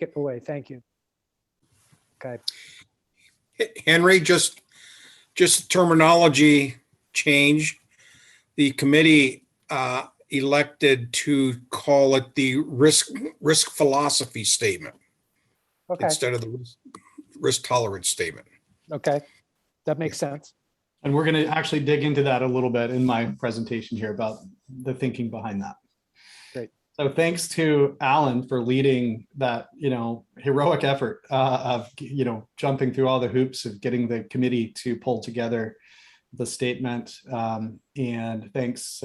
it away. Thank you. Okay. Henry, just terminology change. The committee elected to call it the risk philosophy statement Okay. instead of the risk tolerance statement. Okay. That makes sense. And we're going to actually dig into that a little bit in my presentation here about the thinking behind that. Great. So thanks to Alan for leading that, heroic effort of, jumping through all the hoops of getting the committee to pull together the statement. And thanks,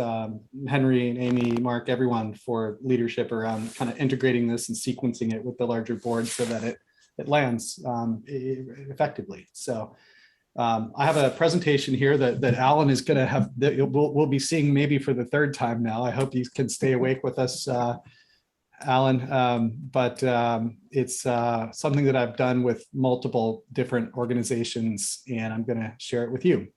Henry and Amy, Mark, everyone for leadership around kind of integrating this and sequencing it with the larger board so that it lands effectively. So I have a presentation here that Alan is going to have, that we'll be seeing maybe for the third time now. I hope you can stay awake with us, Alan. But it's something that I've done with multiple different organizations, and I'm going to share it with you.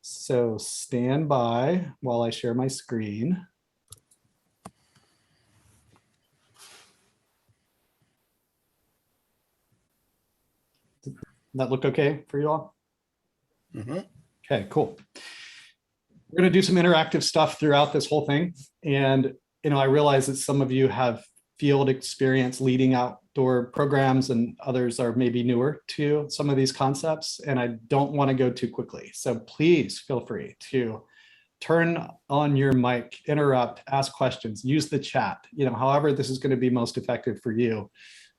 So stand by while I share my screen. Does that look okay for you all? Mm-hmm. Okay, cool. We're going to do some interactive stuff throughout this whole thing. And, I realize that some of you have field experience leading outdoor programs and others are maybe newer to some of these concepts. And I don't want to go too quickly. So please feel free to turn on your mic, interrupt, ask questions, use the chat, however this is going to be most effective for you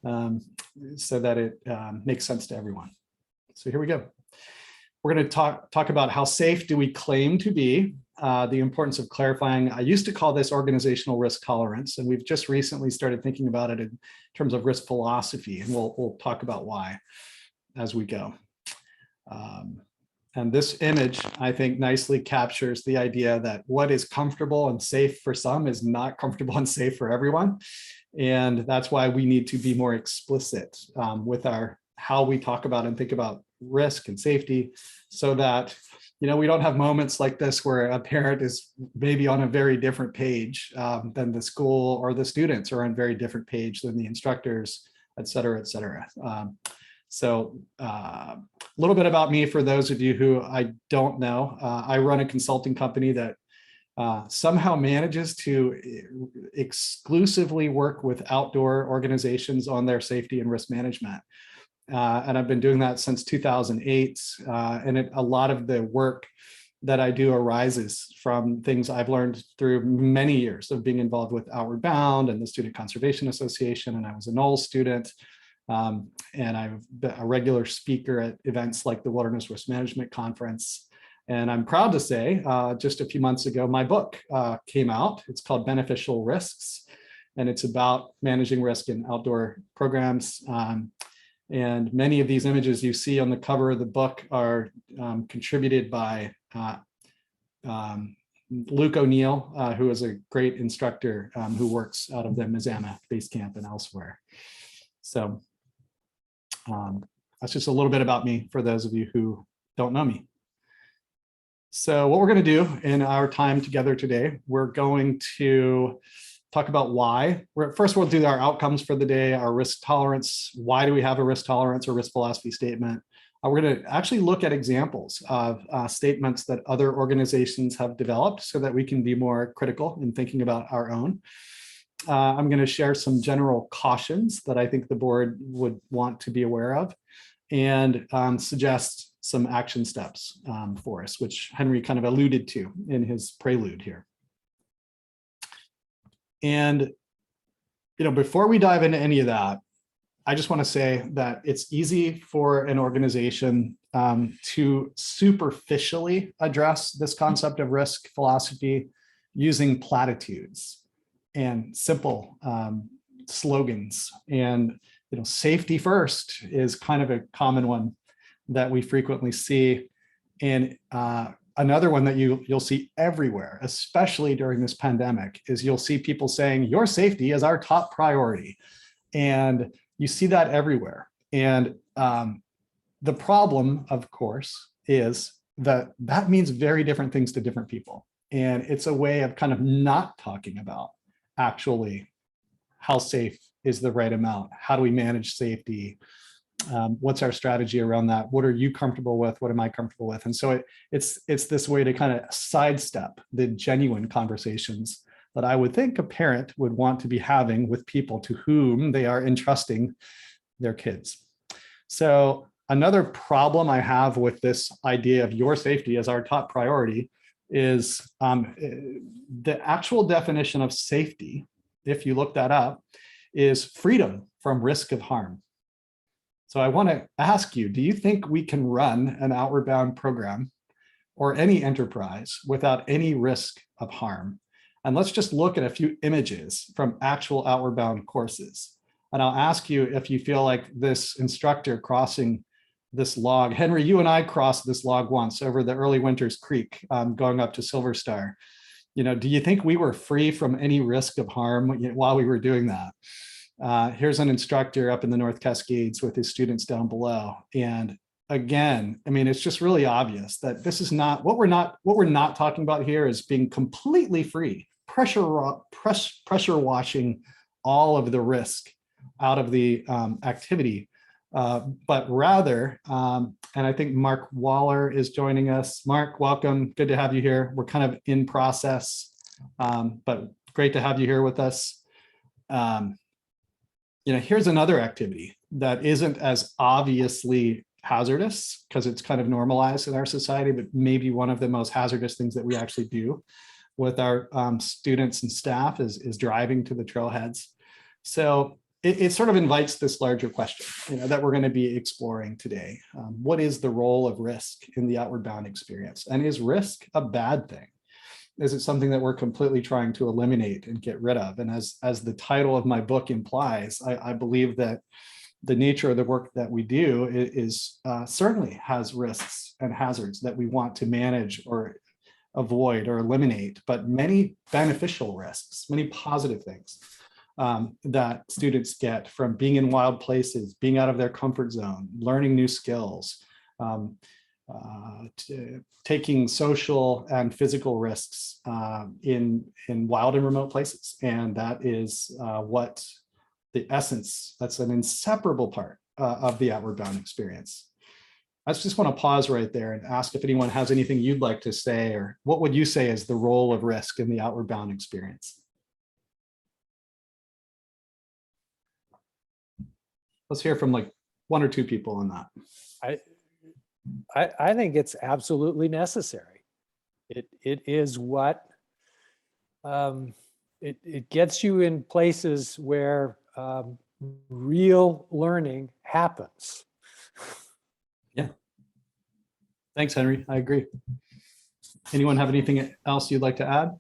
so that it makes sense to everyone. So here we go. We're going to talk about how safe do we claim to be, the importance of clarifying. I used to call this organizational risk tolerance, and we've just recently started thinking about it in terms of risk philosophy, and we'll talk about why as we go. And this image, I think, nicely captures the idea that what is comfortable and safe for some is not comfortable and safe for everyone. And that's why we need to be more explicit with how we talk about and think about risk and safety, so that we don't have moments like this where a parent is maybe on a very different page than the school, or the students are on a very different page than the instructors, et cetera, et cetera. So a little bit about me for those of you who I don't know. I run a consulting company that somehow manages to exclusively work with outdoor organizations on their safety and risk management. And I've been doing that since 2008. And a lot of the work that I do arises from things I've learned through many years of being involved with Outward Bound and the Student Conservation Association. And I was a NWOBS student. And I've been a regular speaker at events like the Wilderness Risk Management Conference. And I'm proud to say, just a few months ago, my book came out. It's called Beneficial Risks, and it's about managing risk in outdoor programs. And many of these images you see on the cover of the book are contributed by Luke O'Neill, who is a great instructor who works out of the Mazama base camp and elsewhere. So that's just a little bit about me for those of you who don't know me. So what we're going to do in our time together today, we're going to talk about why. First, we'll do our outcomes for the day, our risk tolerance. Why do we have a risk tolerance or risk philosophy statement? We're going to actually look at examples of statements that other organizations have developed so that we can be more critical in thinking about our own. I'm going to share some general cautions that I think the board would want to be aware of, and suggest some action steps for us, which Henry kind of alluded to in his prelude here. And, before we dive into any of that, I just want to say that it's easy for an organization to superficially address this concept of risk philosophy using platitudes and simple slogans. And, safety first is kind of a common one that we frequently see. And another one that you'll see everywhere, especially during this pandemic, is you'll see people saying your safety is our top priority. And you see that everywhere. And the problem, of course, is that means very different things to different people. And it's a way of kind of not talking about actually how safe is the right amount? How do we manage safety? What's our strategy around that? What are you comfortable with? What am I comfortable with? And so it's this way to kind of sidestep the genuine conversations that I would think a parent would want to be having with people to whom they are entrusting their kids. So another problem I have with this idea of your safety as our top priority is the actual definition of safety, if you look that up, is freedom from risk of harm. So I want to ask you, do you think we can run an Outward Bound program or any enterprise without any risk of harm? And let's just look at a few images from actual Outward Bound courses. And I'll ask you if you feel like this instructor crossing this log. Henry, you and I crossed this log once over the Early Winters Creek, going up to Silver Star. Do you think we were free from any risk of harm while we were doing that? Here's an instructor up in the North Cascades with his students down below. And again, I mean, it's just really obvious that this is not what we're not talking about here is being completely free, pressure washing all of the risk out of the activity, but rather, and I think Mark Waller is joining us. Mark, welcome. Good to have you here. We're kind of in process, but great to have you here with us. Here's another activity that isn't as obviously hazardous because it's kind of normalized in our society, but maybe one of the most hazardous things that we actually do with our students and staff is driving to the trailheads. So it sort of invites this larger question, that we're going to be exploring today. What is the role of risk in the Outward Bound experience? And is risk a bad thing? Is it something that we're completely trying to eliminate and get rid of? And as the title of my book implies, I believe that the nature of the work that we do is certainly has risks and hazards that we want to manage or avoid or eliminate, but many beneficial risks, many positive things that students get from being in wild places, being out of their comfort zone, learning new skills, taking social and physical risks in wild and remote places. And that is what the essence, that's an inseparable part of the Outward Bound experience. I just want to pause right there and ask if anyone has anything you'd like to say, or what would you say is the role of risk in the Outward Bound experience? Let's hear from like one or two people on that. I think it's absolutely necessary. It is what it gets you in places where real learning happens. Yeah. Thanks, Henry. I agree. Anyone have anything else you'd like to add?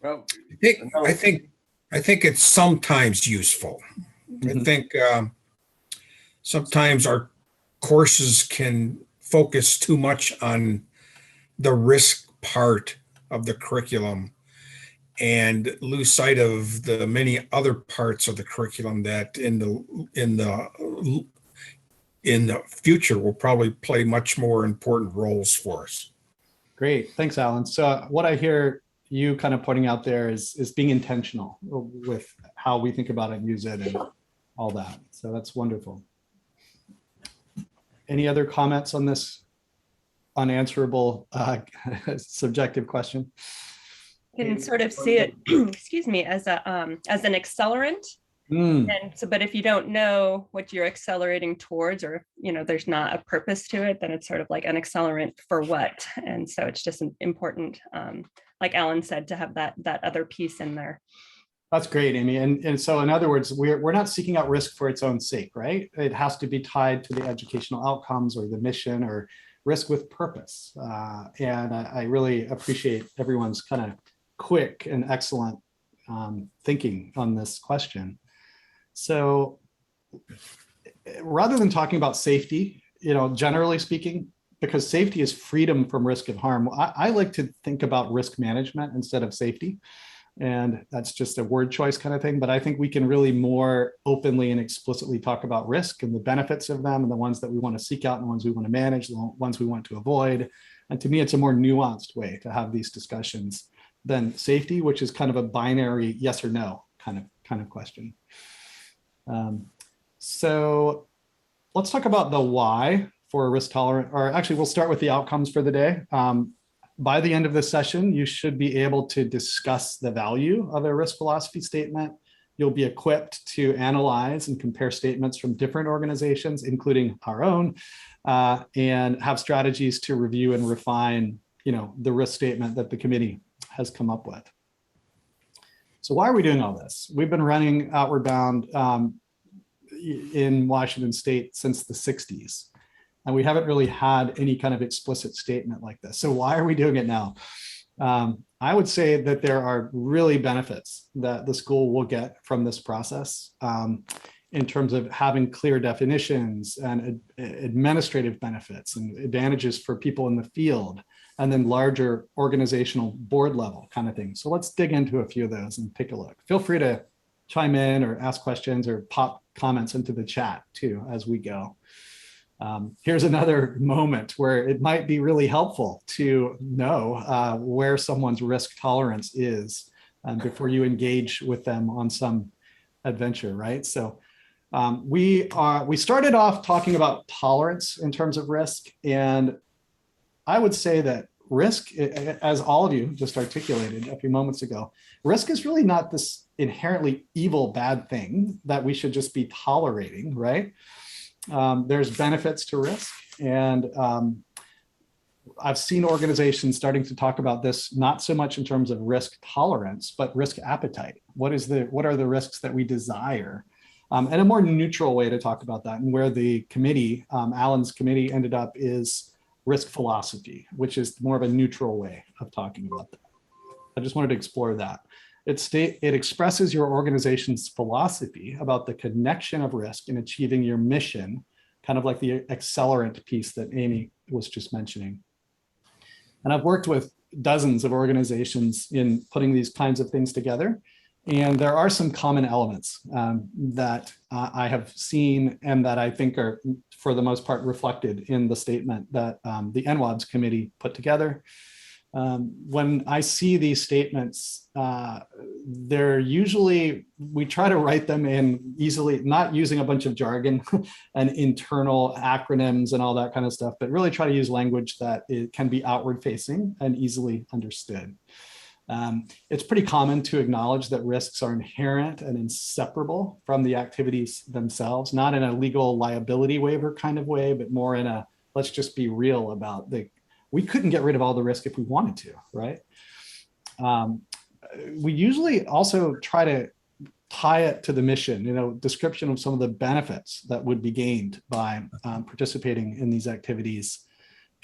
Well, I think it's sometimes useful. I think sometimes our courses can focus too much on the risk part of the curriculum and lose sight of the many other parts of the curriculum that in the future will probably play much more important roles for us. Great, thanks, Alan. So what I hear you kind of pointing out there is being intentional with how we think about it and use it and all that. So that's wonderful. Any other comments on this unanswerable subjective question? You can sort of see it, excuse me, as an accelerant. And so, but if you don't know what you're accelerating towards, or there's not a purpose to it, then it's sort of like an accelerant for what. And so it's just important, like Alan said, to have that other piece in there. That's great, Amy. And so in other words, we're not seeking out risk for its own sake, right? It has to be tied to the educational outcomes or the mission, or risk with purpose. And I really appreciate everyone's kind of quick and excellent thinking on this question. So rather than talking about safety, generally speaking, because safety is freedom from risk of harm, I like to think about risk management instead of safety. And that's just a word choice kind of thing. But I think we can really more openly and explicitly talk about risk and the benefits of them, and the ones that we want to seek out and the ones we want to manage, the ones we want to avoid. And to me, it's a more nuanced way to have these discussions than safety, which is kind of a binary yes or no kind kind of question. So let's talk about the why for risk tolerant, or actually we'll start with the outcomes for the day. By the end of this session, you should be able to discuss the value of a risk philosophy statement. You'll be equipped to analyze and compare statements from different organizations, including our own, and have strategies to review and refine, the risk statement that the committee has come up with. So why are we doing all this? We've been running Outward Bound in Washington State since the 60s. And we haven't really had any kind of explicit statement like this. So why are we doing it now? I would say that there are really benefits that the school will get from this process in terms of having clear definitions and administrative benefits and advantages for people in the field, and then larger organizational board level kind of things. So let's dig into a few of those and take a look. Feel free to chime in or ask questions or pop comments into the chat too as we go. Here's another moment where it might be really helpful to know where someone's risk tolerance is before you engage with them on some adventure, right? So we started off talking about tolerance in terms of risk, and I would say that risk, as all of you just articulated a few moments ago, risk is really not this inherently evil, bad thing that we should just be tolerating, right? There's benefits to risk, and I've seen organizations starting to talk about this, not so much in terms of risk tolerance, but risk appetite. What are the risks that we desire? And a more neutral way to talk about that, and where the committee, Alan's committee, ended up is risk philosophy, which is more of a neutral way of talking about that. I just wanted to explore that. It expresses your organization's philosophy about the connection of risk in achieving your mission, kind of like the accelerant piece that Amy was just mentioning. And I've worked with dozens of organizations in putting these kinds of things together. And there are some common elements that I have seen and that I think are, for the most part, reflected in the statement that the NWOBS committee put together. When I see these statements, they're usually, we try to write them in easily, not using a bunch of jargon and internal acronyms and all that kind of stuff, but really try to use language that it can be outward facing and easily understood. It's pretty common to acknowledge that risks are inherent and inseparable from the activities themselves, not in a legal liability waiver kind of way, but more in a, let's just be real about we couldn't get rid of all the risk if we wanted to, right? We usually also try to tie it to the mission, description of some of the benefits that would be gained by participating in these activities,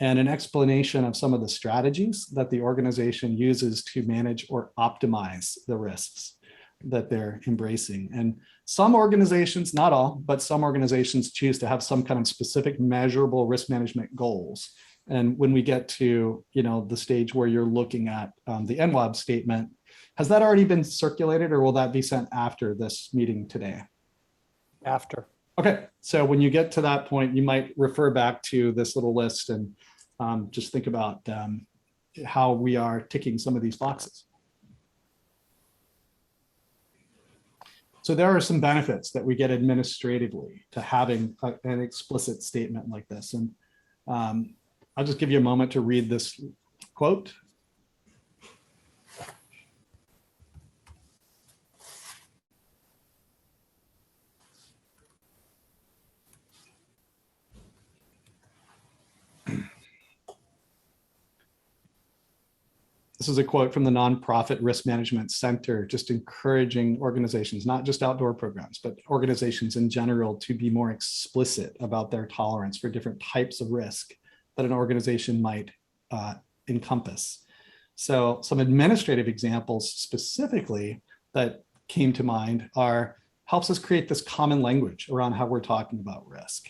and an explanation of some of the strategies that the organization uses to manage or optimize the risks that they're embracing. And some organizations, not all, but some organizations choose to have some kind of specific measurable risk management goals. And when we get to, the stage where you're looking at the NWOBS statement, has that already been circulated, or will that be sent after this meeting today? After. Okay, so when you get to that point, you might refer back to this little list and just think about how we are ticking some of these boxes. So there are some benefits that we get administratively to having an explicit statement like this. And I'll just give you a moment to read this quote. This is a quote from the Nonprofit Risk Management Center, just encouraging organizations, not just outdoor programs, but organizations in general, to be more explicit about their tolerance for different types of risk that an organization might encompass. So some administrative examples specifically that came to mind are, helps us create this common language around how we're talking about risk.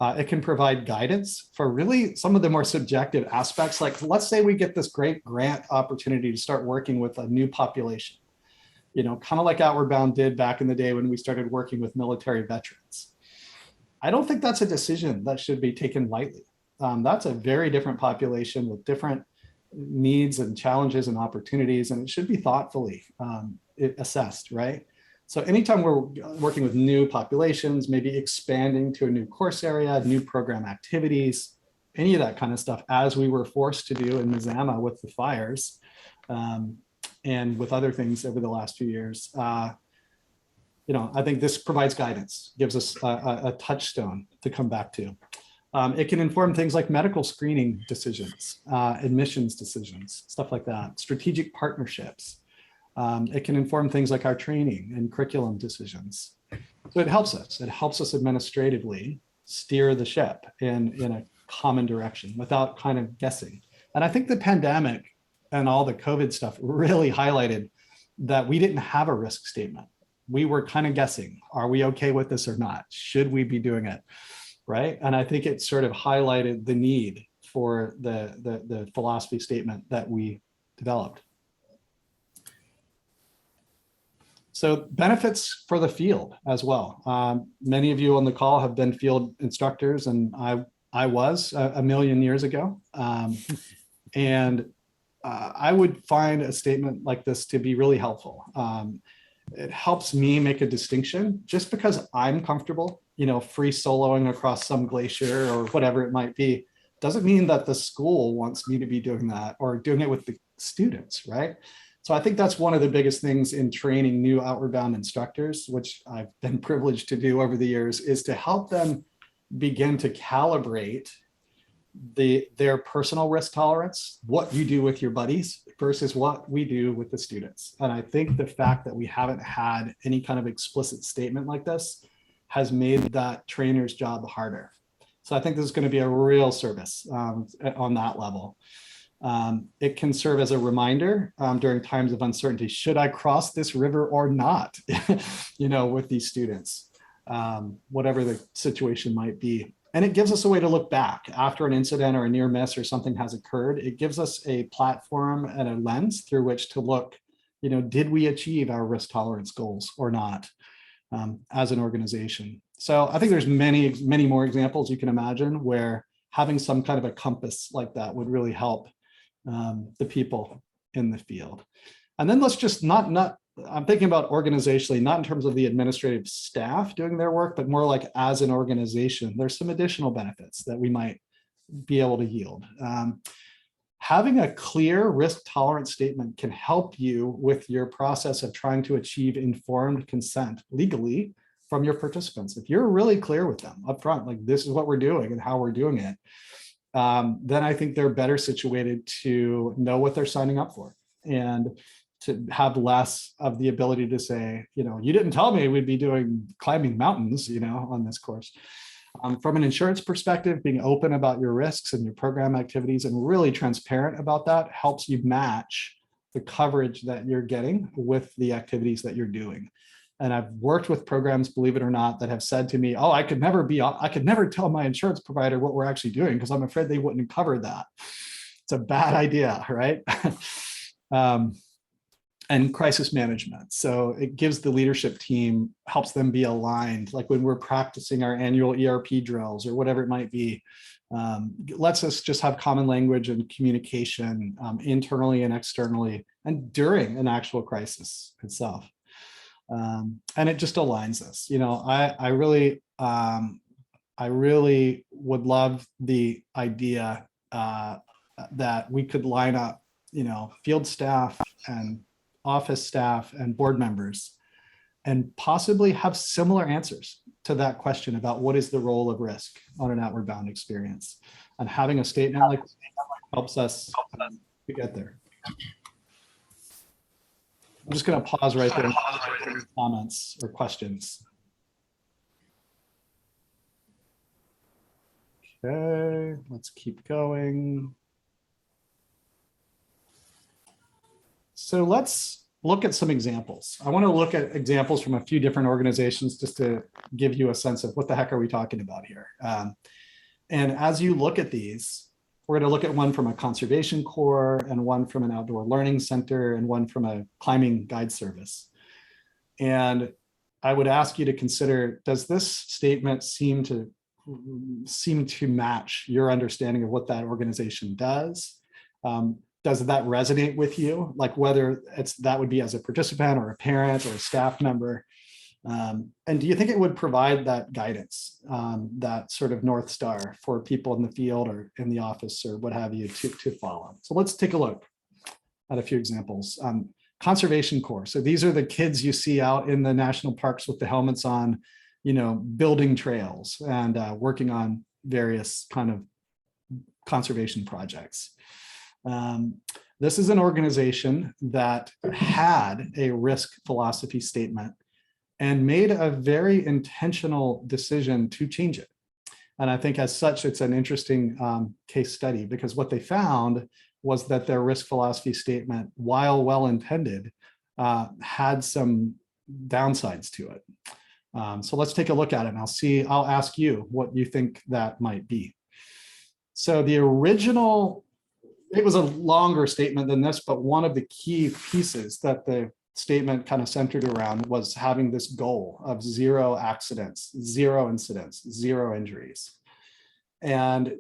It can provide guidance for really some of the more subjective aspects. Like, let's say we get this great grant opportunity to start working with a new population, kind of like Outward Bound did back in the day when we started working with military veterans. I don't think that's a decision that should be taken lightly. That's a very different population with different needs and challenges and opportunities, and it should be thoughtfully assessed, right? So anytime we're working with new populations, maybe expanding to a new course area, new program activities, any of that kind of stuff, as we were forced to do in Mazama with the fires, and with other things over the last few years, I think this provides guidance, gives us a touchstone to come back to. It can inform things like medical screening decisions, admissions decisions, stuff like that, strategic partnerships. It can inform things like our training and curriculum decisions. So it helps us. It helps us administratively steer the ship in a common direction without kind of guessing. And I think the pandemic and all the COVID stuff really highlighted that we didn't have a risk statement. We were kind of guessing, are we okay with this or not? Should we be doing it? Right. And I think it sort of highlighted the need for the philosophy statement that we developed. So benefits for the field as well. Many of you on the call have been field instructors, and I was a million years ago. I would find a statement like this to be really helpful. It helps me make a distinction. Just because I'm comfortable, free soloing across some glacier or whatever it might be, doesn't mean that the school wants me to be doing that or doing it with the students, right? So I think that's one of the biggest things in training new outward bound instructors, which I've been privileged to do over the years, is to help them begin to calibrate their personal risk tolerance, what you do with your buddies versus what we do with the students. And I think the fact that we haven't had any kind of explicit statement like this has made that trainer's job harder. So I think this is going to be a real service on that level. It can serve as a reminder during times of uncertainty. Should I cross this river or not, with these students, whatever the situation might be. And it gives us a way to look back after an incident or a near miss or something has occurred. It gives us a platform and a lens through which to look, did we achieve our risk tolerance goals or not as an organization? So I think there's many, many more examples you can imagine where having some kind of a compass like that would really help the people in the field. And then let's just I'm thinking about organizationally, not in terms of the administrative staff doing their work, but more like as an organization, there's some additional benefits that we might be able to yield. Having a clear risk tolerance statement can help you with your process of trying to achieve informed consent legally from your participants. If you're really clear with them up front, like this is what we're doing and how we're doing it, then I think they're better situated to know what they're signing up for and to have less of the ability to say, you didn't tell me we'd be doing climbing mountains, on this course. From an insurance perspective, being open about your risks and your program activities and really transparent about that helps you match the coverage that you're getting with the activities that you're doing. And I've worked with programs, believe it or not, that have said to me, I could never tell my insurance provider what we're actually doing because I'm afraid they wouldn't cover that. It's a bad idea, right? And crisis management. So it gives the leadership team, helps them be aligned. Like when we're practicing our annual ERP drills or whatever it might be, lets us just have common language and communication internally and externally and during an actual crisis itself. And it just aligns us. I really would love the idea that we could line up, field staff and office staff and board members and possibly have similar answers to that question about what is the role of risk on an outward bound experience. And having a statement like that helps us to get there. I'm just going to pause right there and comments or questions. Okay, let's keep going. So let's look at some examples. I want to look at examples from a few different organizations just to give you a sense of what the heck are we talking about here. And as you look at these, we're going to look at one from a conservation corps and one from an outdoor learning center and one from a climbing guide service. And I would ask you to consider, does this statement seem to match your understanding of what that organization does? does that resonate with you? Like whether that would be as a participant or a parent or a staff member. And do you think it would provide that guidance, that sort of North Star for people in the field or in the office or what have you to follow? So let's take a look at a few examples. Conservation Corps. So these are the kids you see out in the national parks with the helmets on, building trails and working on various kind of conservation projects. This is an organization that had a risk philosophy statement and made a very intentional decision to change it. And I think as such, it's an interesting case study, because what they found was that their risk philosophy statement, while well-intended, had some downsides to it. So let's take a look at it, and I'll ask you what you think that might be. So the original, it was a longer statement than this, but one of the key pieces that the statement kind of centered around was having this goal of 0 accidents, 0 incidents, 0 injuries. And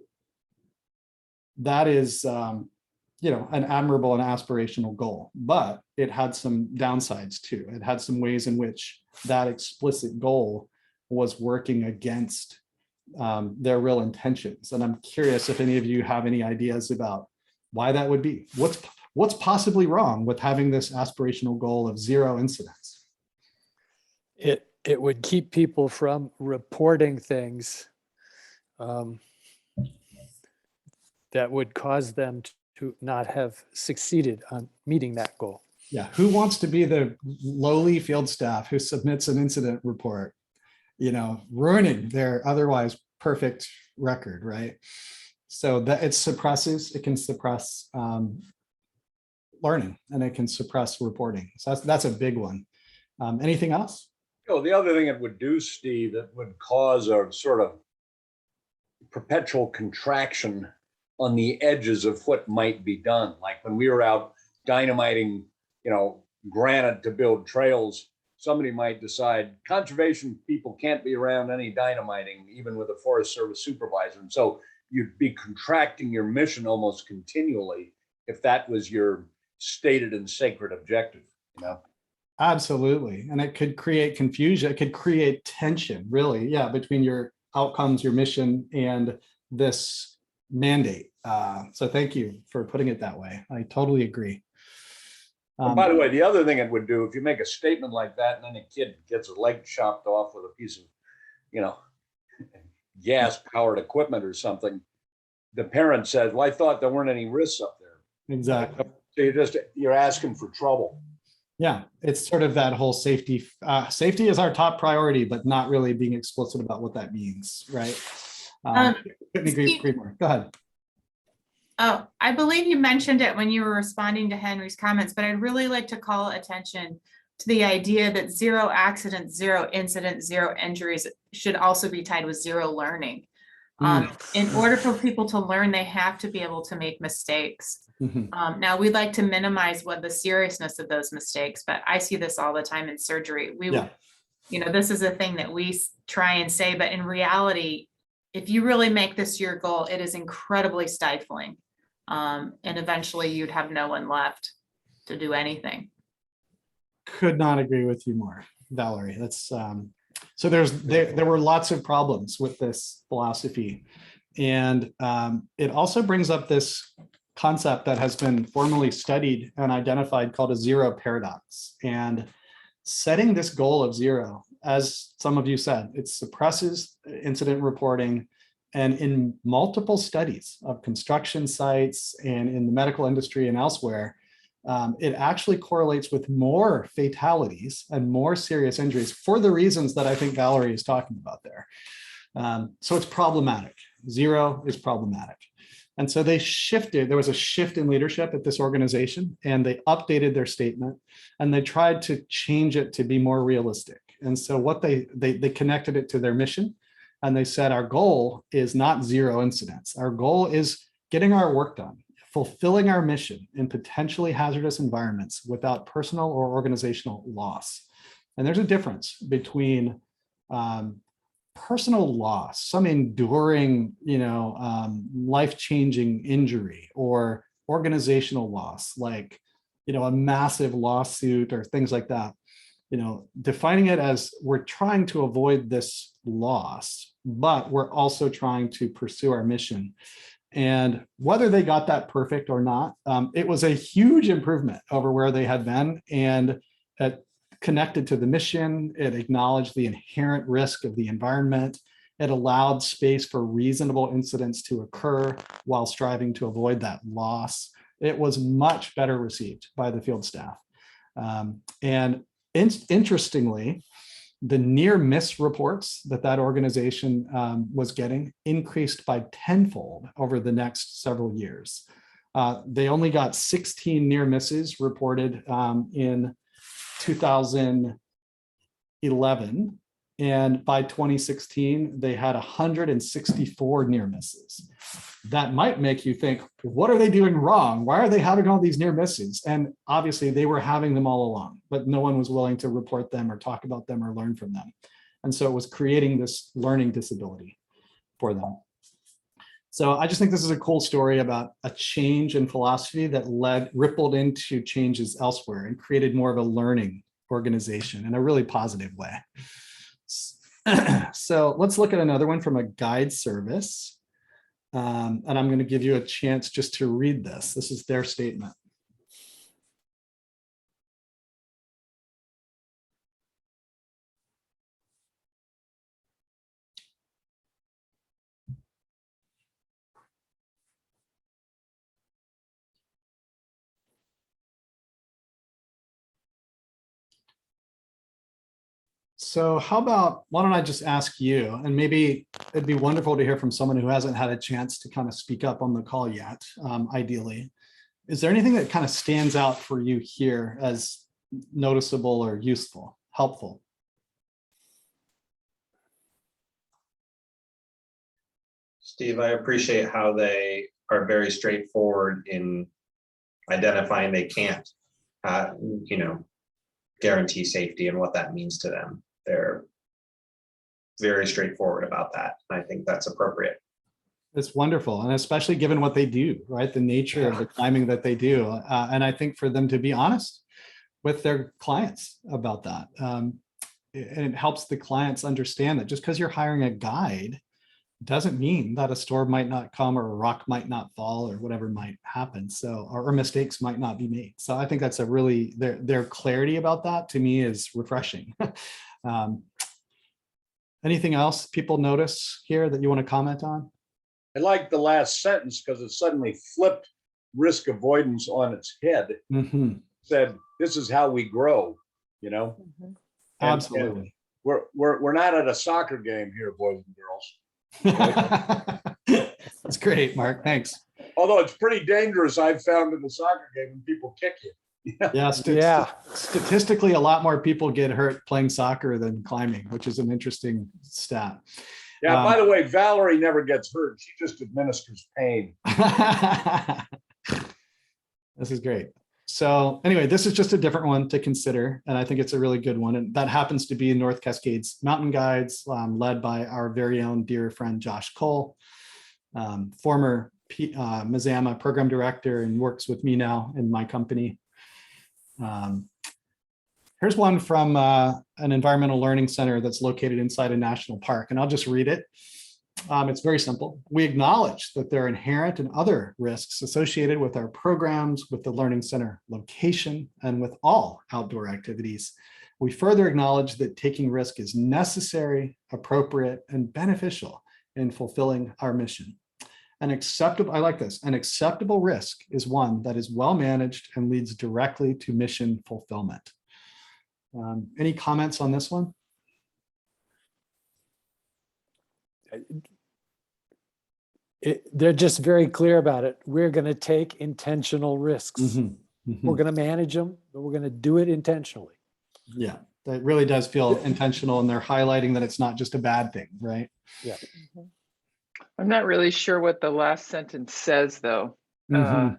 that is, an admirable and aspirational goal, but it had some downsides too. It had some ways in which that explicit goal was working against their real intentions. And I'm curious if any of you have any ideas about why that would be. What's possibly wrong with having this aspirational goal of 0 incidents? It would keep people from reporting things that would cause them to not have succeeded on meeting that goal. Yeah, who wants to be the lowly field staff who submits an incident report, ruining their otherwise perfect record, right? So that it can suppress learning, and it can suppress reporting. So that's a big one. Anything else? The other thing it would do, Steve, it would cause a sort of perpetual contraction on the edges of what might be done. Like when we were out dynamiting, granite to build trails, somebody might decide conservation people can't be around any dynamiting, even with a Forest Service supervisor. And so you'd be contracting your mission almost continually if that was your stated and sacred objective, Absolutely. And it could create confusion. It could create tension, really, between your outcomes, your mission, and this mandate. So thank you for putting it that way. I totally agree. By the way, the other thing it would do, if you make a statement like that and then a kid gets a leg chopped off with a piece of, gas powered equipment or something, the parent says, well, I thought there weren't any risks up there. Exactly. So you're asking for trouble. Yeah, it's sort of that whole safety. Safety is our top priority, but not really being explicit about what that means, right? Couldn't agree more. Go ahead. Oh, I believe you mentioned it when you were responding to Henry's comments, but I'd really like to call attention to the idea that 0 accidents, 0 incidents, 0 injuries should also be tied with 0 learning. In order for people to learn, they have to be able to make mistakes. Now, we'd like to minimize the seriousness of those mistakes, but I see this all the time in surgery. This is a thing that we try and say, but in reality, if you really make this your goal, it is incredibly stifling. And eventually you'd have no one left to do anything. Could not agree with you more, Valerie. That's so there were lots of problems with this philosophy. And it also brings up this concept that has been formally studied and identified called a 0 paradox. And setting this goal of 0, as some of you said, it suppresses incident reporting. And in multiple studies of construction sites and in the medical industry and elsewhere, it actually correlates with more fatalities and more serious injuries for the reasons that I think Valerie is talking about there. So it's problematic. 0 is problematic. And so they shifted, there was a shift in leadership at this organization, and they updated their statement and they tried to change it to be more realistic. And so what they connected it to their mission, and they said, our goal is not 0 incidents. Our goal is getting our work done, fulfilling our mission in potentially hazardous environments without personal or organizational loss. And there's a difference between personal loss, some enduring, life-changing injury or organizational loss, like, a massive lawsuit or things like that, defining it as we're trying to avoid this loss, but we're also trying to pursue our mission. And whether they got that perfect or not, it was a huge improvement over where they had been, and it connected to the mission. It acknowledged the inherent risk of the environment. It allowed space for reasonable incidents to occur while striving to avoid that loss. It was much better received by the field staff. And interestingly, the near miss reports that organization was getting increased by tenfold over the next several years. They only got 16 near misses reported in 2011. And by 2016, they had 164 near misses. That might make you think, what are they doing wrong? Why are they having all these near misses? And obviously they were having them all along, but no one was willing to report them or talk about them or learn from them. And so it was creating this learning disability for them. So I just think this is a cool story about a change in philosophy that rippled into changes elsewhere and created more of a learning organization in a really positive way. So let's look at another one from a guide service. And I'm going to give you a chance just to read this. This is their statement. So why don't I just ask you, and maybe it'd be wonderful to hear from someone who hasn't had a chance to kind of speak up on the call yet, ideally. Is there anything that kind of stands out for you here as noticeable or useful, helpful? Steve, I appreciate how they are very straightforward in identifying they can't, guarantee safety and what that means to them. They're very straightforward about that. I think that's appropriate. It's wonderful. And especially given what they do, right? The nature of the climbing that they do. And I think for them to be honest with their clients about that. And it helps the clients understand that just because you're hiring a guide doesn't mean that a storm might not come or a rock might not fall or whatever might happen. So, or mistakes might not be made. So I think that's a really, their clarity about that to me is refreshing. Anything else people notice here that you want to comment on? I like the last sentence because it suddenly flipped risk avoidance on its head. Mm-hmm. Said, this is how we grow, Mm-hmm. Absolutely. And we're not at a soccer game here, boys and girls. That's great, Mark. Thanks. Although it's pretty dangerous, I've found in the soccer game when people kick you. Yeah, Yeah. Statistically, a lot more people get hurt playing soccer than climbing, which is an interesting stat. Yeah, by the way, Valerie never gets hurt. She just administers pain. This is great. So anyway, this is just a different one to consider, and I think it's a really good one. And that happens to be North Cascades Mountain Guides, led by our very own dear friend, Josh Cole, former Mazama program director, and works with me now in my company. Here's one from an environmental learning center that's located inside a national park, and I'll just read it. It's very simple. We acknowledge that there are inherent and other risks associated with our programs, with the Learning Center location, and with all outdoor activities. We further acknowledge that taking risk is necessary, appropriate, and beneficial in fulfilling our mission. I like this, an acceptable risk is one that is well managed and leads directly to mission fulfillment. Any comments on this one? They're just very clear about it. We're going to take intentional risks. Mm-hmm. Mm-hmm. We're going to manage them, but we're going to do it intentionally. Yeah, that really does feel intentional, and they're highlighting that it's not just a bad thing, right? Yeah. I'm not really sure what the last sentence says, though. Mm-hmm.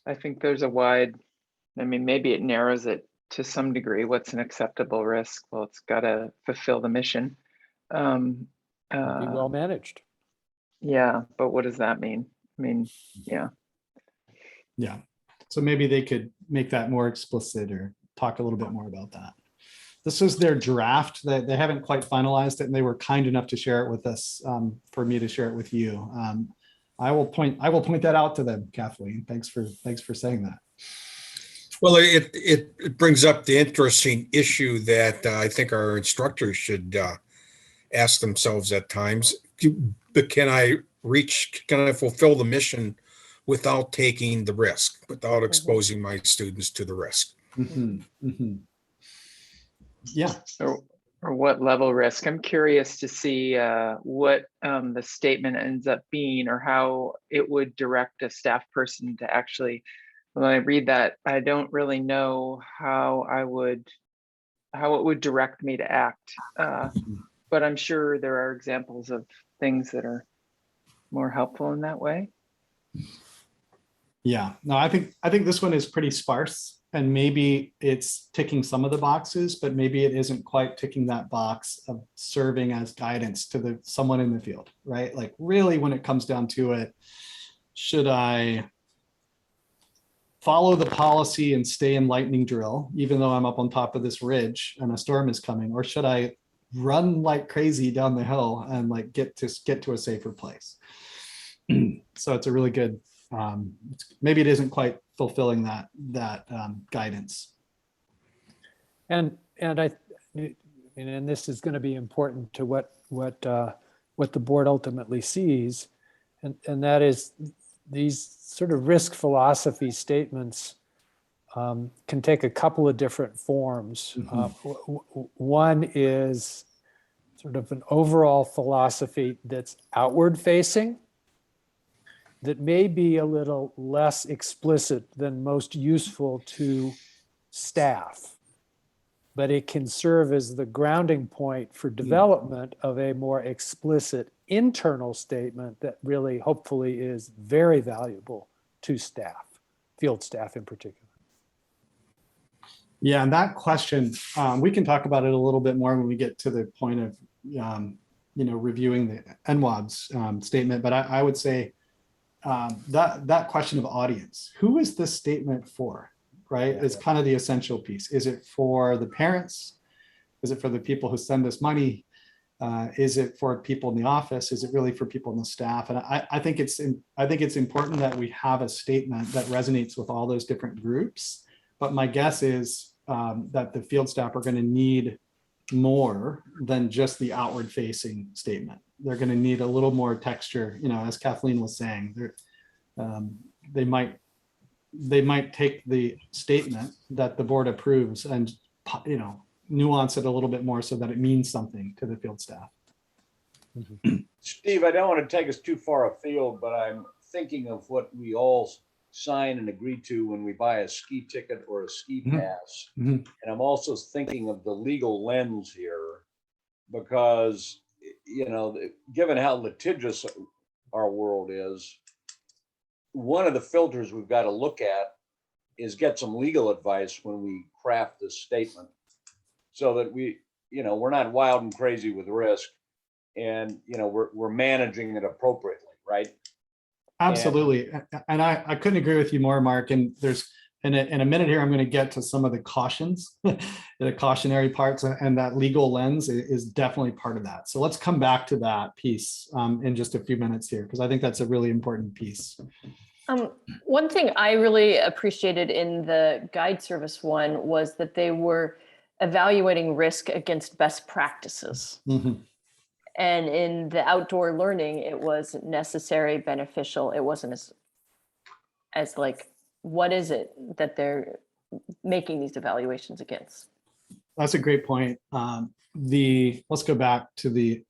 I think there's a wide, maybe it narrows it to some degree. What's an acceptable risk? Well, it's got to fulfill the mission. Be well managed. Yeah, but what does that mean? Yeah. Yeah. So maybe they could make that more explicit or talk a little bit more about that. This is their draft. They haven't quite finalized it, and they were kind enough to share it with us, for me to share it with you. I will point that out to them, Kathleen. Thanks for saying that. Well, it brings up the interesting issue that I think our instructors should ask themselves at times. But can I fulfill the mission without taking the risk, without exposing my students to the risk? Mhm, mhm. Yeah. Or what level risk? I'm curious to see what the statement ends up being, or how it would direct a staff person to actually, when I read that, I don't really know how it would direct me to act. But I'm sure there are examples of things that are more helpful in that way. Yeah, no, I think this one is pretty sparse, and maybe it's ticking some of the boxes, but maybe it isn't quite ticking that box of serving as guidance to someone in the field, right? Like really, when it comes down to it, should I follow the policy and stay in lightning drill, even though I'm up on top of this ridge and a storm is coming, or should I run like crazy down the hill and like get to a safer place? So it's a really good, maybe it isn't quite fulfilling that guidance. And this is going to be important to what the board ultimately sees, and that is these sort of risk philosophy statements can take a couple of different forms. One is sort of an overall philosophy that's outward facing, that may be a little less explicit than most useful to staff, but it can serve as the grounding point for development of a more explicit internal statement that really hopefully is very valuable to staff, field staff in particular. Yeah, and that question, we can talk about it a little bit more when we get to the point of reviewing the NWOBS statement, but I would say that question of audience, who is this statement for, right? Is kind of the essential piece. Is it for the parents? Is it for the people who send us money? Is it for people in the office? Is it really for people in the staff? And I think it's important that we have a statement that resonates with all those different groups. But my guess is that the field staff are going to need more than just the outward facing statement. They're going to need a little more texture, as Kathleen was saying. They might take the statement that the board approves and nuance it a little bit more so that it means something to the field staff. Steve, I don't want to take us too far afield, but I'm thinking of what we all sign and agree to when we buy a ski ticket or a ski pass. And I'm also thinking of the legal lens here, because given how litigious our world is, one of the filters we've got to look at is get some legal advice when we craft this statement, so that we're not wild and crazy with risk, and we're managing it appropriately, right? Absolutely. And I couldn't agree with you more, Mark. And there's in a minute here, I'm going to get to some of the cautions, the cautionary parts, and that legal lens is definitely part of that. So let's come back to that piece in just a few minutes here, because I think that's a really important piece. One thing I really appreciated in the guide service one was that they were evaluating risk against best practices. And in the outdoor learning, it was necessary, beneficial. It wasn't as like, what is it that they're making these evaluations against? That's a great point. Let's go back to the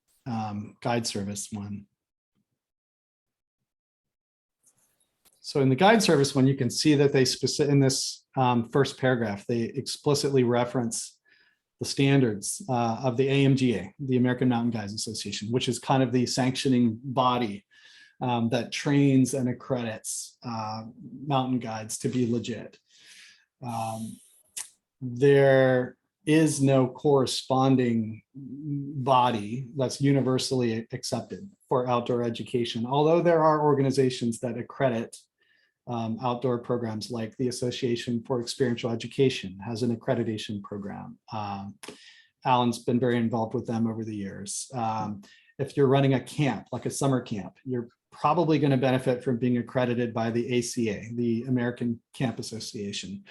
guide service one. So in the guide service one, you can see that they in this first paragraph, they explicitly reference the standards of the AMGA, the American Mountain Guides Association, which is kind of the sanctioning body that trains and accredits mountain guides to be legit. There is no corresponding body that's universally accepted for outdoor education, although there are organizations that accredit outdoor programs like the Association for Experiential Education has an accreditation program. Alan's been very involved with them over the years. If you're running a camp, like a summer camp, you're probably going to benefit from being accredited by the ACA, the American Camp Association.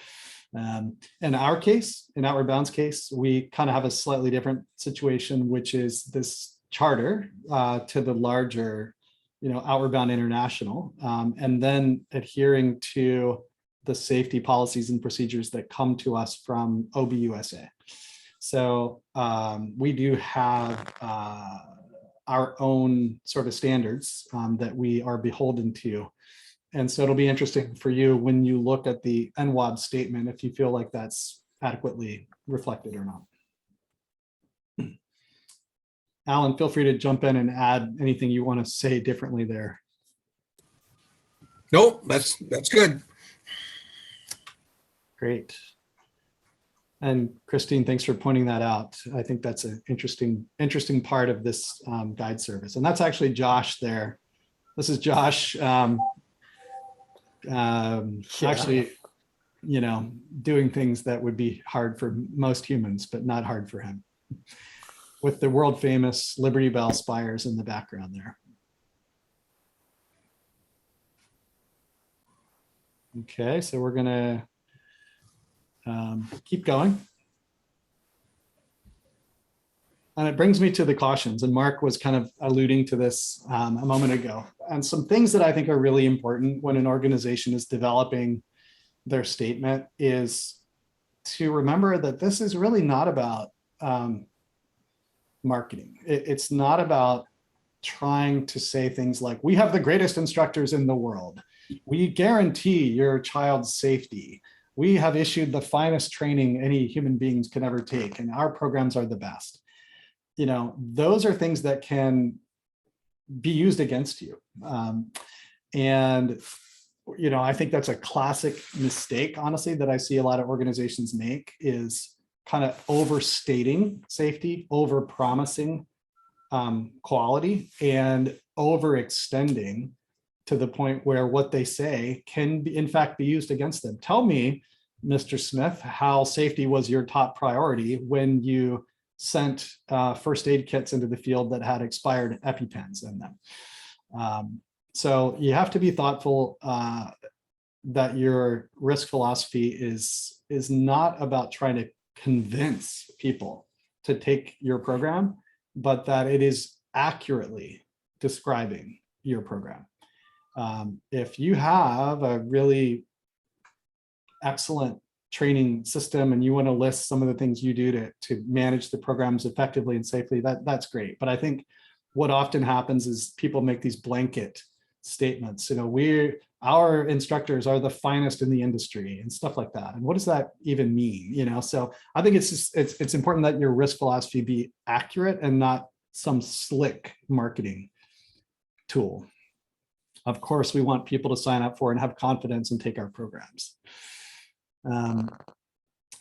In our case, in Outward Bound's case, we kind of have a slightly different situation, which is this charter to the larger, Outward Bound International, and then adhering to the safety policies and procedures that come to us from OBUSA. So we do have our own sort of standards that we are beholden to. And so it'll be interesting for you when you look at the NWOBS statement, if you feel like that's adequately reflected or not. Alan, feel free to jump in and add anything you want to say differently there. Nope, that's good. Great. And Christine, thanks for pointing that out. I think that's an interesting part of this guide service. And that's actually Josh there. This is Josh actually, doing things that would be hard for most humans, but not hard for him, with the world famous Liberty Bell spires in the background there. Okay, so we're gonna keep going. And it brings me to the cautions, and Mark was kind of alluding to this a moment ago. And some things that I think are really important when an organization is developing their statement is to remember that this is really not about marketing. It's not about trying to say things like, we have the greatest instructors in the world. We guarantee your child's safety. We have issued the finest training any human beings can ever take, and our programs are the best. Those are things that can be used against you. I think that's a classic mistake, honestly, that I see a lot of organizations make, is kind of overstating safety, over-promising quality, and overextending to the point where what they say can be, in fact, be used against them. Tell me, Mr. Smith, how safety was your top priority when you sent first aid kits into the field that had expired EpiPens in them. So you have to be thoughtful that your risk philosophy is not about trying to convince people to take your program, but that it is accurately describing your program. If you have a really excellent training system and you want to list some of the things you do to manage the programs effectively and safely, that's great. But I think what often happens is people make these blanket statements. Our instructors are the finest in the industry and stuff like that. And what does that even mean? So I think it's important that your risk philosophy be accurate and not some slick marketing tool. Of course, we want people to sign up for and have confidence and take our programs.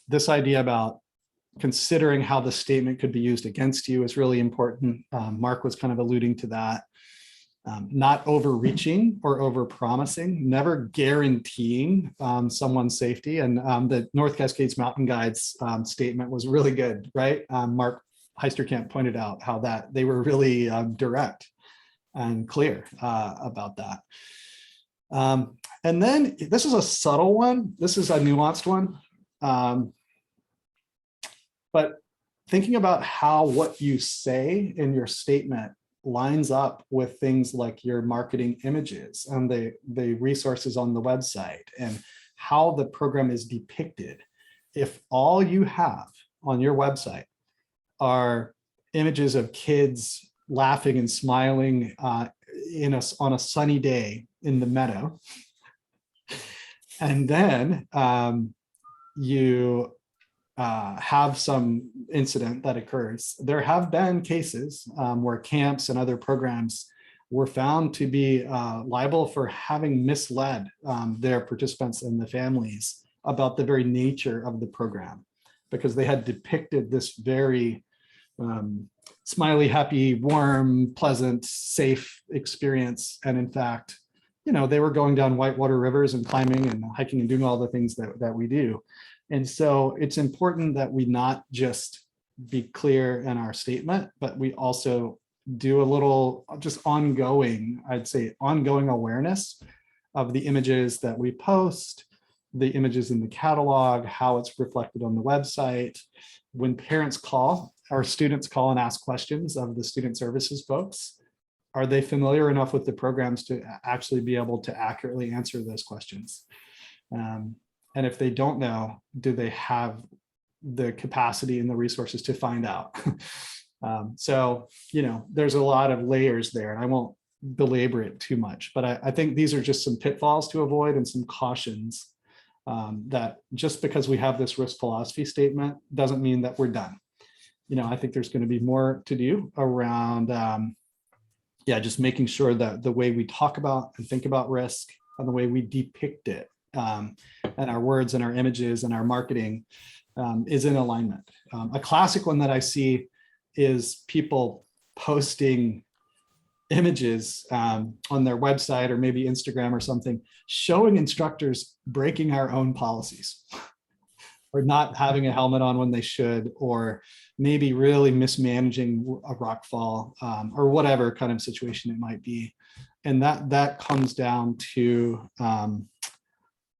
This idea about considering how the statement could be used against you is really important. Mark was kind of alluding to that. Not overreaching or over-promising, never guaranteeing someone's safety. And the North Cascades Mountain Guides statement was really good, right? Mark Heisterkamp pointed out how that they were really direct and clear about that. And then this is a subtle one. This is a nuanced one. But thinking about how what you say in your statement lines up with things like your marketing images and the resources on the website and how the program is depicted. If all you have on your website are images of kids laughing and smiling on a sunny day in the meadow, and then you have some incident that occurs. There have been cases where camps and other programs were found to be liable for having misled their participants and the families about the very nature of the program, because they had depicted this very smiley, happy, warm, pleasant, safe experience. And in fact, they were going down whitewater rivers and climbing and hiking and doing all the things that we do. And so it's important that we not just be clear in our statement, but we also do a little just ongoing, I'd say ongoing awareness of the images that we post, the images in the catalog, how it's reflected on the website. When parents call or students call and ask questions of the student services folks, are they familiar enough with the programs to actually be able to accurately answer those questions? And if they don't know, do they have the capacity and the resources to find out? So, there's a lot of layers there, and I won't belabor it too much, but I think these are just some pitfalls to avoid and some cautions that just because we have this risk philosophy statement doesn't mean that we're done. I think there's going to be more to do around, just making sure that the way we talk about and think about risk and the way we depict it and our words and our images and our marketing is in alignment. A classic one that I see is people posting images on their website or maybe Instagram or something, showing instructors breaking our own policies or not having a helmet on when they should, or maybe really mismanaging a rock fall or whatever kind of situation it might be. And that comes down to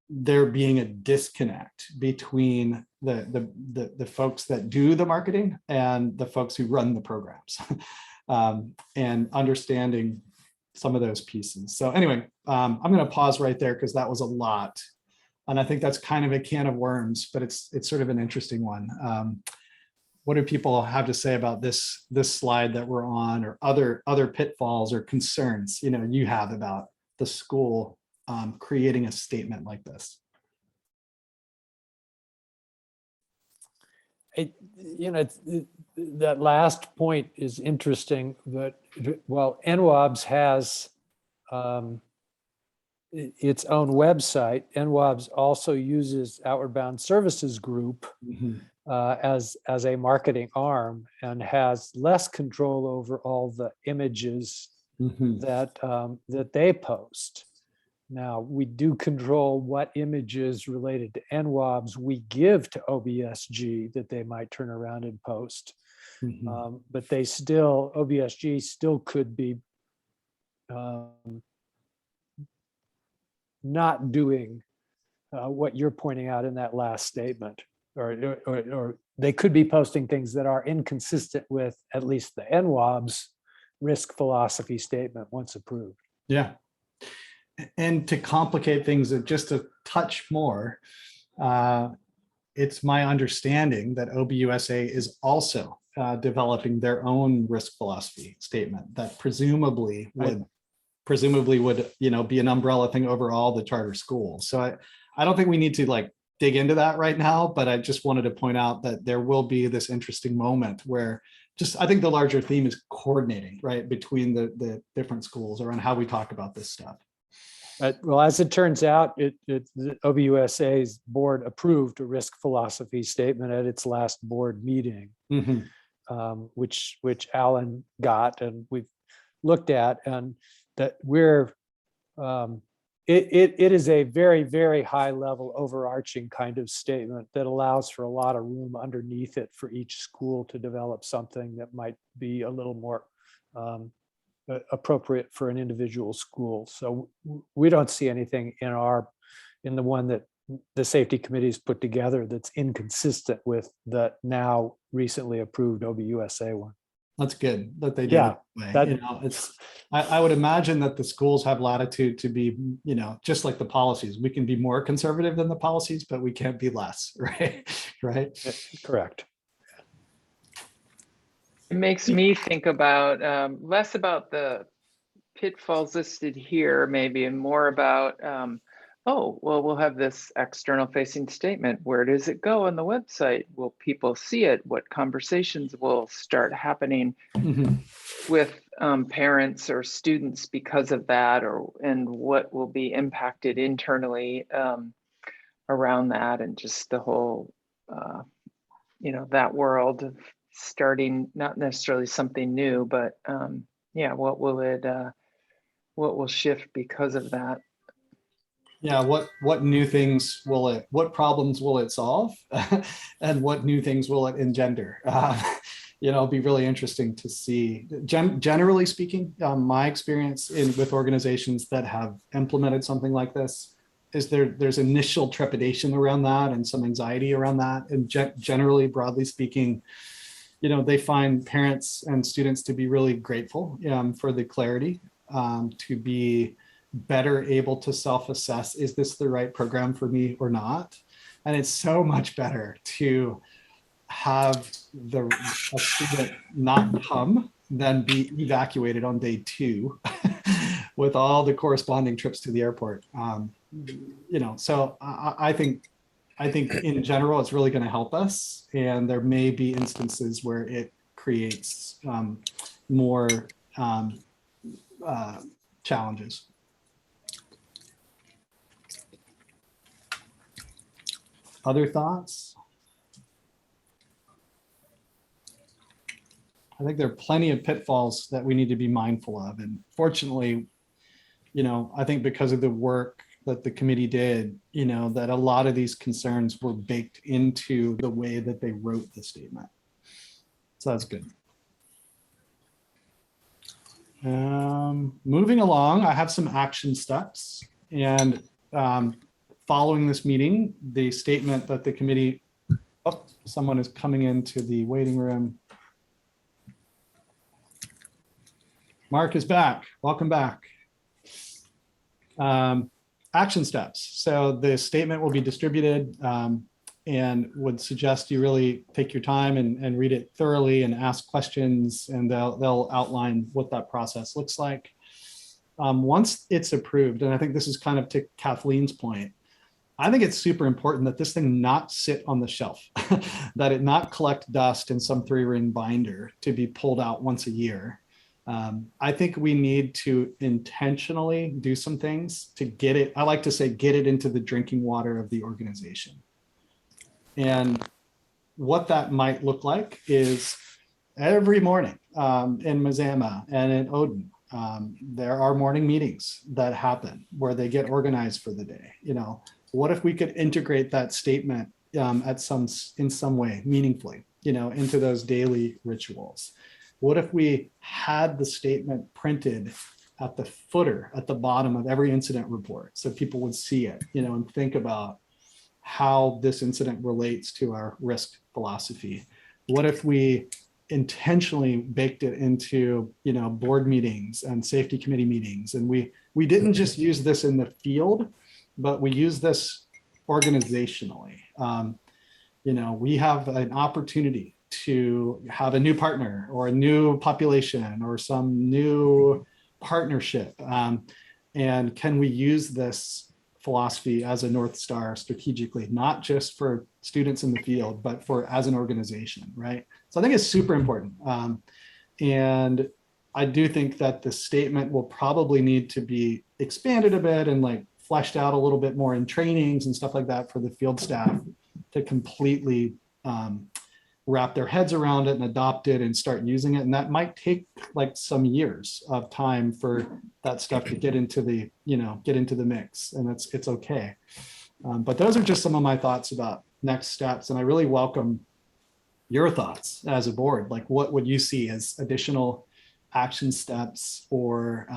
there being a disconnect between the folks that do the marketing and the folks who run the programs. And understanding some of those pieces. So anyway, I'm going to pause right there because that was a lot. And I think that's kind of a can of worms, but it's sort of an interesting one. What do people have to say about this slide that we're on, or other pitfalls or concerns you have about the school creating a statement like this? That last point is interesting, but NWOBS has its own website. NWOBS also uses Outward Bound Services Group as a marketing arm and has less control over all the images that they post. Now, we do control what images related to NWOBS we give to OBSG that they might turn around and post. But OBSG still could be not doing what you're pointing out in that last statement, or they could be posting things that are inconsistent with at least the NWOBS risk philosophy statement once approved. Yeah. And to complicate things just a touch more, it's my understanding that OBUSA is also developing their own risk philosophy statement that presumably would be an umbrella thing over all the charter schools. So I don't think we need to dig into that right now, but I just wanted to point out that there will be this interesting moment where I think the larger theme is coordinating right between the different schools around how we talk about this stuff. Well, as it turns out, the OBUSA's board approved a risk philosophy statement at its last board meeting, which Alan got and we've looked at, and that it is a very, very high level overarching kind of statement that allows for a lot of room underneath it for each school to develop something that might be a little more appropriate for an individual school. So we don't see anything in the one that the safety committee's put together that's inconsistent with the now recently approved OBUSA one. That's good that they do it that way. I would imagine that the schools have latitude to be, just like the policies. We can be more conservative than the policies, but we can't be less, right? Right. Correct. It makes me think about less about the pitfalls listed here, maybe, and more about, we'll have this external facing statement. Where does it go on the website? Will people see it? What conversations will start happening with parents or students because of that, and what will be impacted internally around that, and just the whole, that world of starting, not necessarily something new, but what will what will shift because of that. Yeah, what new things will it, what problems will it solve? And what new things will it engender? It'll be really interesting to see. Generally speaking, my experience with organizations that have implemented something like this is there's initial trepidation around that and some anxiety around that. And generally, broadly speaking, they find parents and students to be really grateful for the clarity, to be better able to self-assess, is this the right program for me or not? And it's so much better to have a student not come than be evacuated on day 2 with all the corresponding trips to the airport. So I think in general, it's really going to help us. And there may be instances where it creates more challenges. Other thoughts? I think there are plenty of pitfalls that we need to be mindful of. And fortunately, I think because of the work that the committee did, that a lot of these concerns were baked into the way that they wrote the statement. So that's good. Moving along, I have some action steps. And following this meeting, the statement that the committee, someone is coming into the waiting room. Mark is back. Welcome back. Action steps. So the statement will be distributed and would suggest you really take your time and read it thoroughly and ask questions, and they'll outline what that process looks like. Once it's approved, and I think this is kind of to Kathleen's point, I think it's super important that this thing not sit on the shelf, that it not collect dust in some 3-ring binder to be pulled out once a year. I think we need to intentionally do some things to get it, I like to say, get it into the drinking water of the organization. And what that might look like is every morning in Mazama and in Odin, there are morning meetings that happen where they get organized for the day. What if we could integrate that statement in some way meaningfully, into those daily rituals? What if we had the statement printed at the footer, at the bottom of every incident report, so people would see it, and think about how this incident relates to our risk philosophy? What if we intentionally baked it into, board meetings and safety committee meetings, and we didn't just use this in the field, but we use this organizationally? We have an opportunity to have a new partner or a new population or some new partnership. And can we use this philosophy as a North Star strategically, not just for students in the field, but for as an organization, right? So I think it's super important. And I do think that the statement will probably need to be expanded a bit and fleshed out a little bit more in trainings and stuff like that for the field staff to completely wrap their heads around it and adopt it and start using it. And that might take some years of time for that stuff to get into the, get into the mix, and it's okay. But those are just some of my thoughts about next steps. And I really welcome your thoughts as a board. What would you see as additional action steps or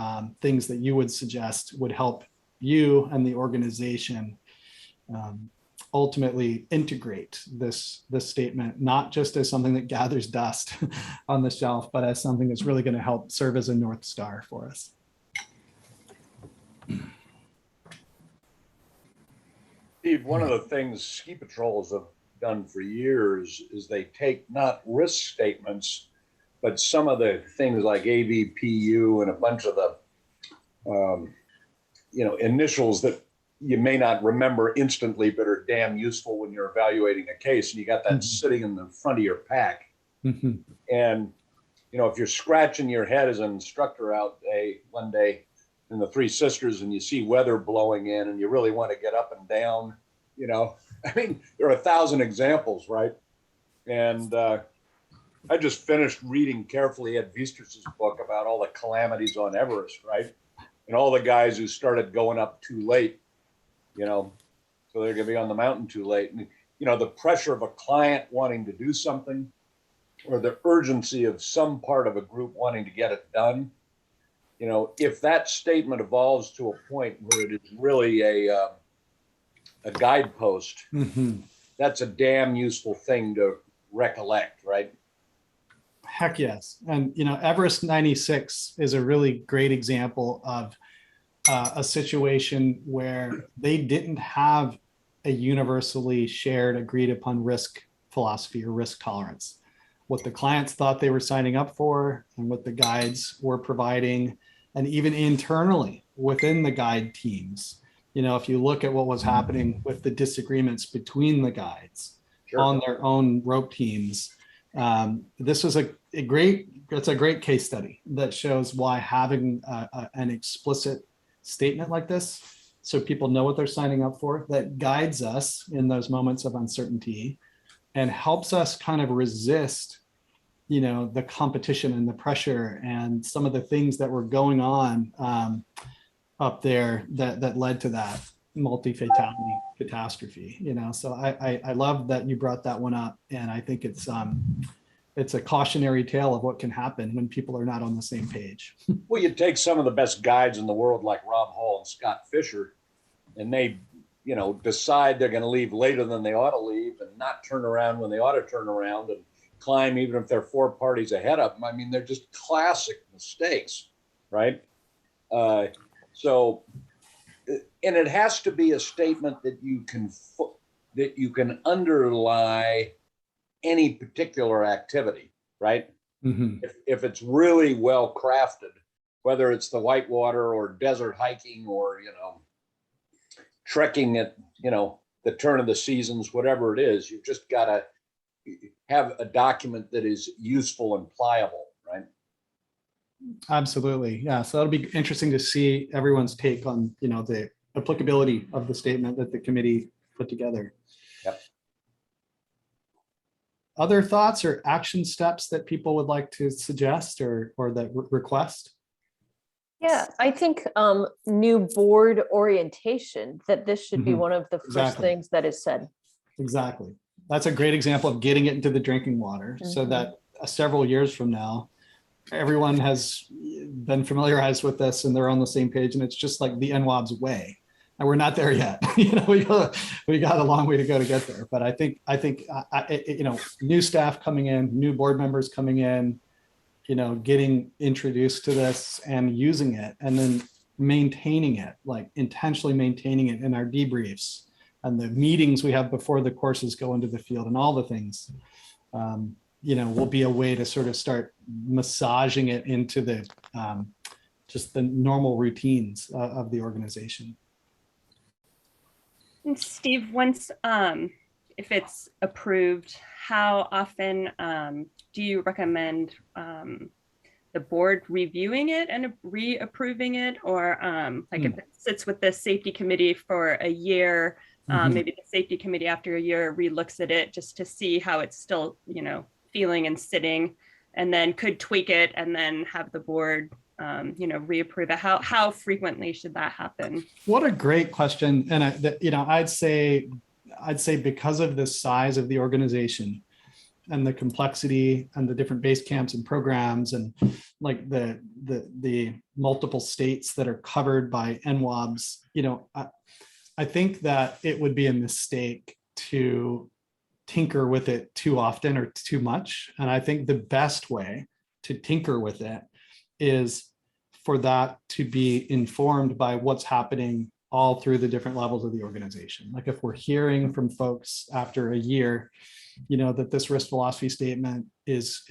things that you would suggest would help you and the organization ultimately integrate this statement, not just as something that gathers dust on the shelf, but as something that's really going to help serve as a North Star for us. Steve, one of the things ski patrols have done for years is they take not risk statements, but some of the things like AVPU and a bunch of the initials that you may not remember instantly, but are damn useful when you're evaluating a case, and you got that sitting in the front of your pack. And if you're scratching your head as an instructor out one day in the Three Sisters and you see weather blowing in and you really want to get up and down, there are 1,000 examples, right? And I just finished reading carefully Ed Viesturs' book about all the calamities on Everest, right? and all the guys who started going up too late, you know, so they're going to be on the mountain too late. And, you know, the pressure of a client wanting to do something, or the urgency of some part of a group wanting to get it done. You know, if that statement evolves to a point where it is really a guidepost, that's a damn useful thing to recollect, right? Heck yes. And, you know, Everest 96 is a really great example of a situation where they didn't have a universally shared, agreed upon risk philosophy or risk tolerance. What the clients thought they were signing up for and what the guides were providing, and even internally within the guide teams. You know, if you look at what was happening with the disagreements between the guides on their own rope teams, this was a great case study that shows why having an explicit statement like this, so people know what they're signing up for, that guides us in those moments of uncertainty and helps us kind of resist, you know, the competition and the pressure and some of the things that were going on up there that led to that multi-fatality catastrophe, you know. So I love that you brought that one up, and I think it's a cautionary tale of what can happen when people are not on the same page. Well, you take some of the best guides in the world, like Rob Hall and Scott Fisher, and they, you know, decide they're going to leave later than they ought to leave and not turn around when they ought to turn around and climb even if they're 4 parties ahead of them. I mean, they're just classic mistakes, right? So, and it has to be a statement that you can underlie any particular activity, right? If it's really well crafted, whether it's the whitewater or desert hiking or, you know, trekking at, you know, the turn of the seasons, whatever it is, you've just got to have a document that is useful and pliable, right? Absolutely. Yeah. So that'll be interesting to see everyone's take on, you know, the applicability of the statement that the committee put together. Yep. Other thoughts or action steps that people would like to suggest or that request? Yeah, I think new board orientation, that this should be one of the first Exactly. things that is said. Exactly. That's a great example of getting it into the drinking water so that several years from now, everyone has been familiarized with this and they're on the same page, and it's just like the NWOBS way. And we're not there yet. You know, we got a long way to go to get there. But I think you know, new staff coming in, new board members coming in, you know, getting introduced to this and using it, and then maintaining it, like intentionally maintaining it in our debriefs and the meetings we have before the courses go into the field and all the things, you know, will be a way to sort of start massaging it into the just the normal routines of the organization. And Steve, once if it's approved, how often do you recommend the board reviewing it and reapproving it, or like if it sits with the safety committee for a year, maybe the safety committee after a year relooks at it just to see how it's still, you know, feeling and sitting, and then could tweak it and then have the board you know, reapprove it? How frequently should that happen? What a great question. And you know, I'd say because of the size of the organization and the complexity and the different base camps and programs and like the multiple states that are covered by NWOBS, you know, I think that it would be a mistake to tinker with it too often or too much. And I think the best way to tinker with it is for that to be informed by what's happening all through the different levels of the organization. Like if we're hearing from folks after a year, you know, that this risk philosophy statement is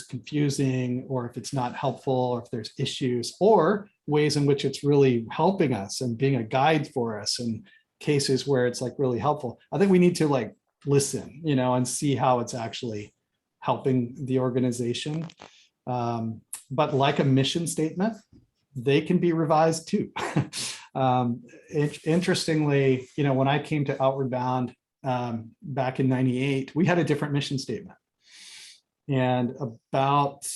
confusing, or if it's not helpful, or if there's issues, or ways in which it's really helping us and being a guide for us, and cases where it's like really helpful. I think we need to like listen, you know, and see how it's actually helping the organization. But like a mission statement, they can be revised too. Interestingly, you know, when I came to Outward Bound back in '98, we had a different mission statement. And about,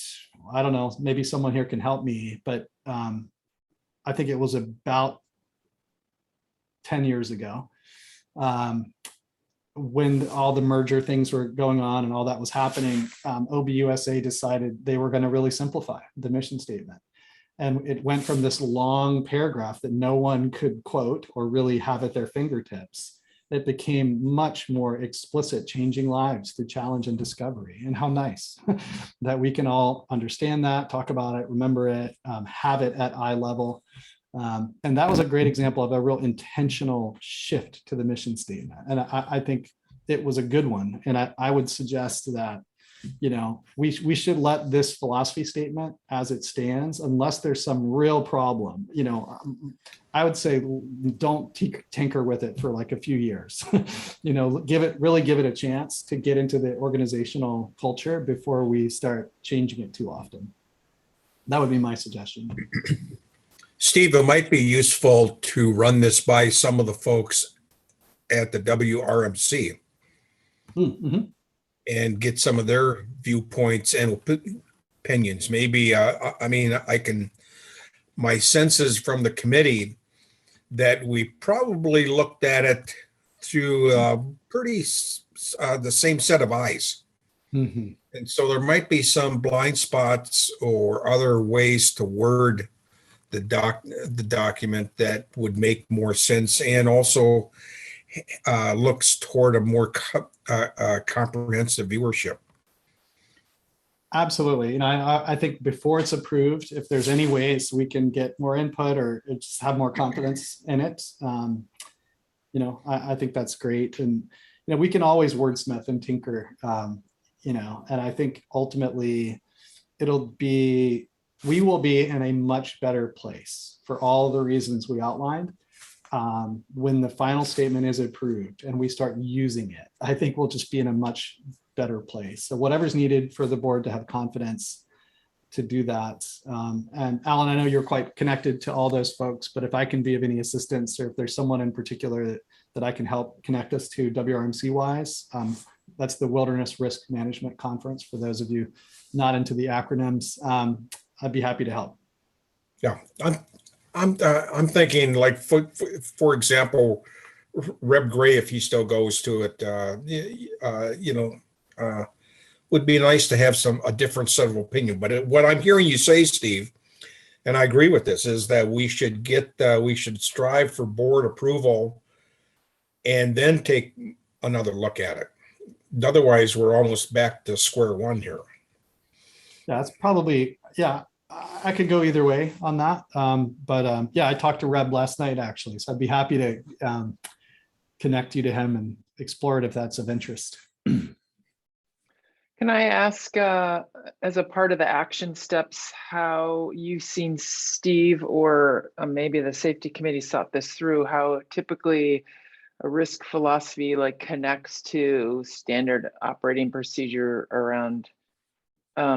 I don't know, maybe someone here can help me, but I think it was about 10 years ago, when all the merger things were going on and all that was happening, OBUSA decided they were going to really simplify the mission statement. And it went from this long paragraph that no one could quote or really have at their fingertips. It became much more explicit, changing lives through challenge and discovery. And how nice that we can all understand that, talk about it, remember it, have it at eye level. And that was a great example of a real intentional shift to the mission statement. And I think it was a good one. And I would suggest that, you know, we should let this philosophy statement as it stands, unless there's some real problem. You know, I would say don't tinker with it for like a few years. You know, really give it a chance to get into the organizational culture before we start changing it too often. That would be my suggestion. Steve, it might be useful to run this by some of the folks at the WRMC and get some of their viewpoints and opinions. Maybe, I mean, my sense is from the committee that we probably looked at it through pretty the same set of eyes. And so there might be some blind spots or other ways to word the document that would make more sense, and also looks toward a more comprehensive viewership. Absolutely. And I think before it's approved, if there's any ways we can get more input or just have more confidence in it, you know, I think that's great. And, you know, we can always wordsmith and tinker, you know, and I think ultimately we will be in a much better place for all the reasons we outlined when the final statement is approved and we start using it. I think we'll just be in a much better place. So whatever's needed for the board to have confidence to do that. And Alan, I know you're quite connected to all those folks, but if I can be of any assistance, or if there's someone in particular that I can help connect us to WRMC wise, that's the Wilderness Risk Management Conference. For those of you not into the acronyms, I'd be happy to help. Yeah, I'm thinking, like, for example, Reb Gray, if he still goes to it, you know, would be nice to have a different set of opinion. But what I'm hearing you say, Steve, and I agree with this, is that we should strive for board approval and then take another look at it. Otherwise, we're almost back to square one here. Yeah, it's probably, yeah, I could go either way on that. But yeah, I talked to Reb last night, actually, so I'd be happy to connect you to him and explore it if that's of interest. Can I ask, as a part of the action steps, how you've seen Steve or maybe the safety committee thought this through, how typically a risk philosophy like connects to standard operating procedure around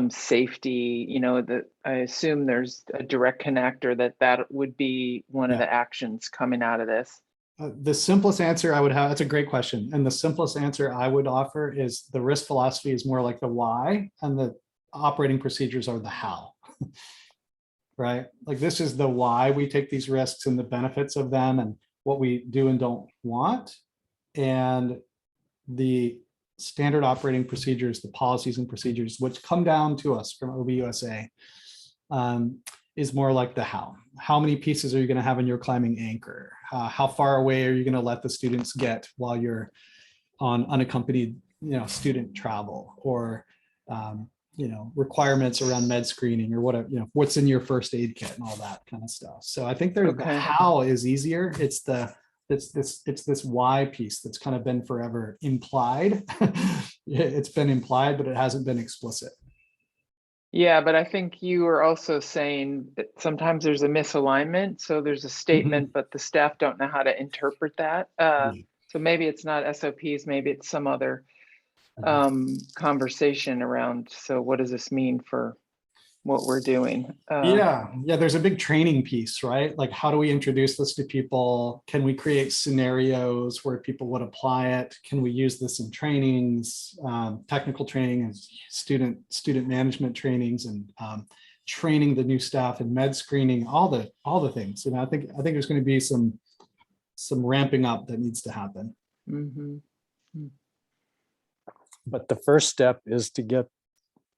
safety? You know, that I assume there's a direct connect, or that would be one of the actions coming out of this. The simplest answer I would have, that's a great question. And the simplest answer I would offer is the risk philosophy is more like the why, and the operating procedures are the how, right? Like, this is the why we take these risks and the benefits of them and what we do and don't want. And the standard operating procedures, the policies and procedures, which come down to us from OBUSA, is more like the how. How many pieces are you going to have in your climbing anchor? How far away are you going to let the students get while you're on unaccompanied, you know, student travel, or you know, requirements around med screening, or whatever, you know, what's in your first aid kit and all that kind of stuff. So I think the how is easier. It's this why piece that's kind of been forever implied. It's been implied, but it hasn't been explicit. Yeah, but I think you were also saying that sometimes there's a misalignment. So there's a statement, but the staff don't know how to interpret that. So maybe it's not SOPs, maybe it's some other conversation around, so what does this mean for what we're doing? Yeah, there's a big training piece, right? Like, how do we introduce this to people? Can we create scenarios where people would apply it? Can we use this in trainings, technical training, and student management trainings, and training the new staff and med screening, all the things. And I think there's going to be some ramping up that needs to happen. Mhm. But the first step is to get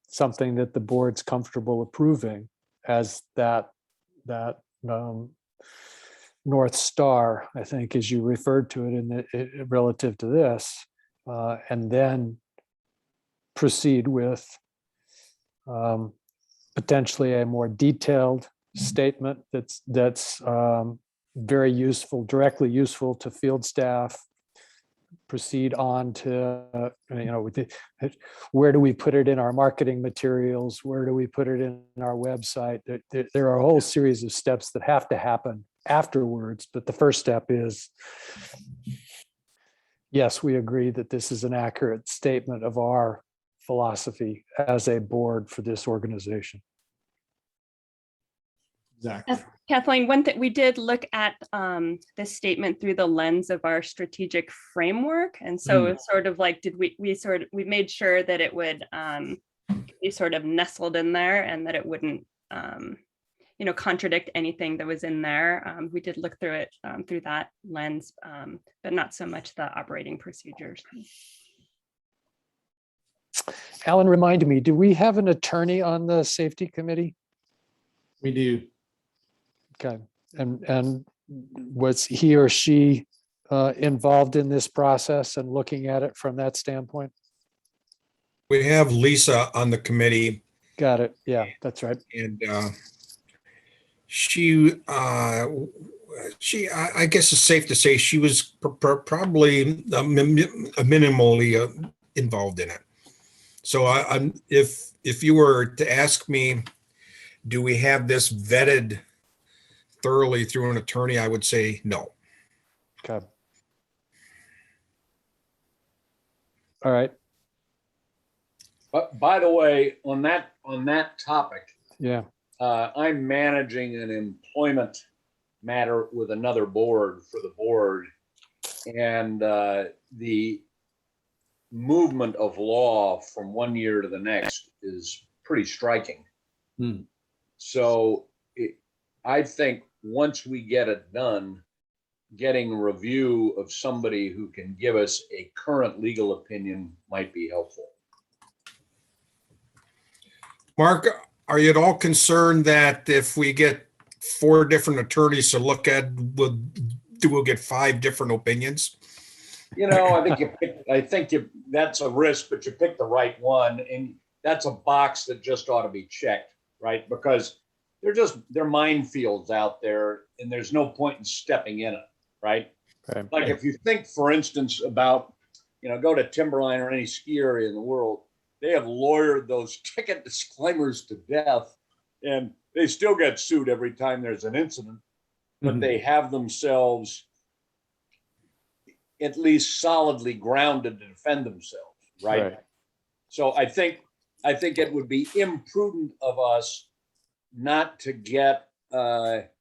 something that the board's comfortable approving as that North Star, I think, as you referred to it in the relative to this, and then proceed with potentially a more detailed statement that's very useful, directly useful to field staff. Proceed on to, where do we put it in our marketing materials? Where do we put it in our website? There are a whole series of steps that have to happen afterwards, but the first step is, yes, we agree that this is an accurate statement of our philosophy as a board for this organization. Exactly. Kathleen, one thing, we did look at this statement through the lens of our strategic framework. And so it's sort of like, we made sure that it would be sort of nestled in there and that it wouldn't, contradict anything that was in there. We did look through it through that lens, but not so much the operating procedures. Alan, remind me, do we have an attorney on the safety committee? We do. Okay, and was he or she involved in this process and looking at it from that standpoint? We have Lisa on the committee. Got it. Yeah, that's right. And I guess it's safe to say she was probably minimally involved in it. So if you were to ask me, do we have this vetted thoroughly through an attorney, I would say no. Okay. All right. But by the way, on that topic, Yeah. I'm managing an employment matter with another board for the board, and the movement of law from one year to the next is pretty striking. So I think once we get it done, getting a review of somebody who can give us a current legal opinion might be helpful. Mark, are you at all concerned that if we get 4 different attorneys to look at, we'll get 5 different opinions? I think that's a risk, but you pick the right one, and that's a box that just ought to be checked, right? Because they're minefields out there, and there's no point in stepping in it, right? Okay. Like if you think, for instance, about, go to Timberline or any ski area in the world, they have lawyered those ticket disclaimers to death, and they still get sued every time there's an incident, but they have themselves at least solidly grounded to defend themselves, right? So I think it would be imprudent of us not to get at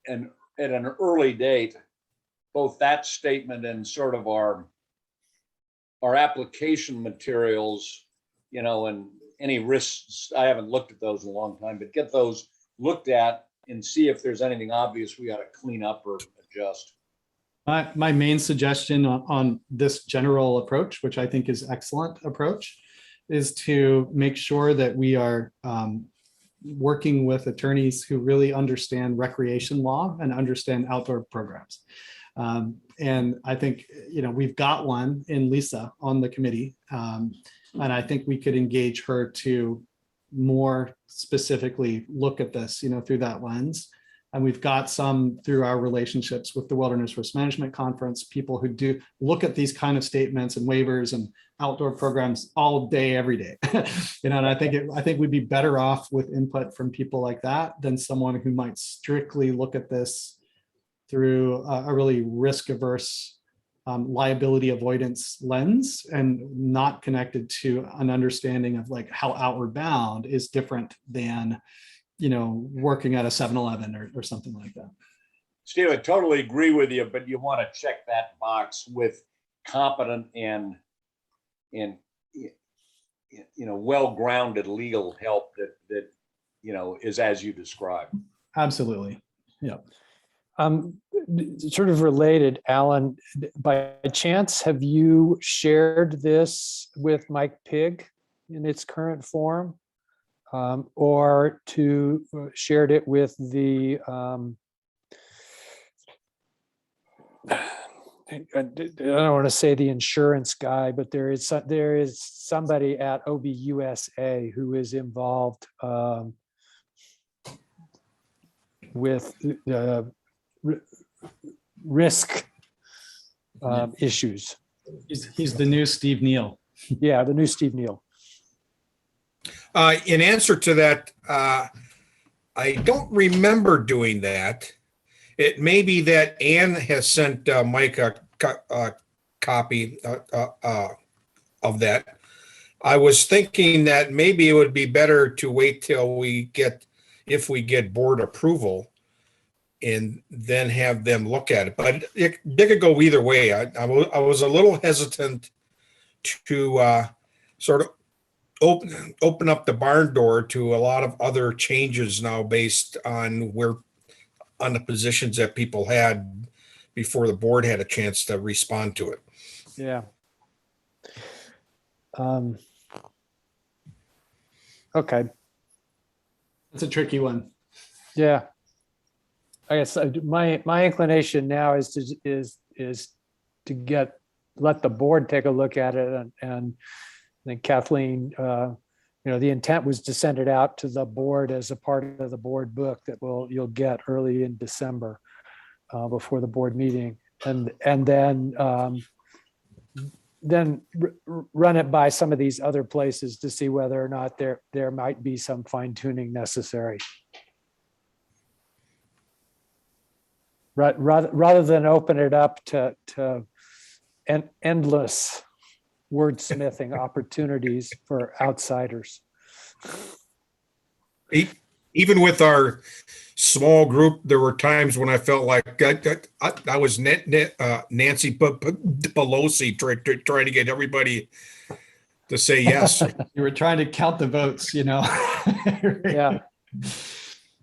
an early date both that statement and sort of our application materials, and any risks. I haven't looked at those in a long time, but get those looked at and see if there's anything obvious we got to clean up or adjust. My main suggestion on this general approach, which I think is excellent approach, is to make sure that we are working with attorneys who really understand recreation law and understand outdoor programs. And I think, we've got one in Lisa on the committee. And I think we could engage her to more specifically look at this, through that lens. And we've got some through our relationships with the Wilderness Risk Management Conference, people who do look at these kind of statements and waivers and outdoor programs all day, every day. And I think we'd be better off with input from people like that than someone who might strictly look at this through a really risk averse liability avoidance lens and not connected to an understanding of like how outward bound is different than working at a 7-Eleven or something like that. Steve, I totally agree with you, but you want to check that box with competent and well-grounded legal help that is as you described. Absolutely. Yeah. Sort of related, Alan, by chance, have you shared this with Mike Pigg in its current form? Or shared it with the, I don't want to say the insurance guy, but there is somebody at OBUSA who is involved with risk issues. He's the new Steve Neal. Yeah, the new Steve Neal. In answer to that, I don't remember doing that. It may be that Ann has sent Mike a copy of that. I was thinking that maybe it would be better to wait till if we get board approval and then have them look at it. But they could go either way. I was a little hesitant to sort of open up the barn door to a lot of other changes now based on the positions that people had before the board had a chance to respond to it. Yeah. Okay. It's a tricky one. Yeah. I guess my inclination now is to let the board take a look at it, and I think Kathleen, the intent was to send it out to the board as a part of the board book that you'll get early in December before the board meeting, and then run it by some of these other places to see whether or not there might be some fine tuning necessary. Rather than open it up to endless wordsmithing opportunities for outsiders. Even with our small group, there were times when I felt like I was Nancy Pelosi trying to get everybody to say yes. You were trying to count the votes, Yeah.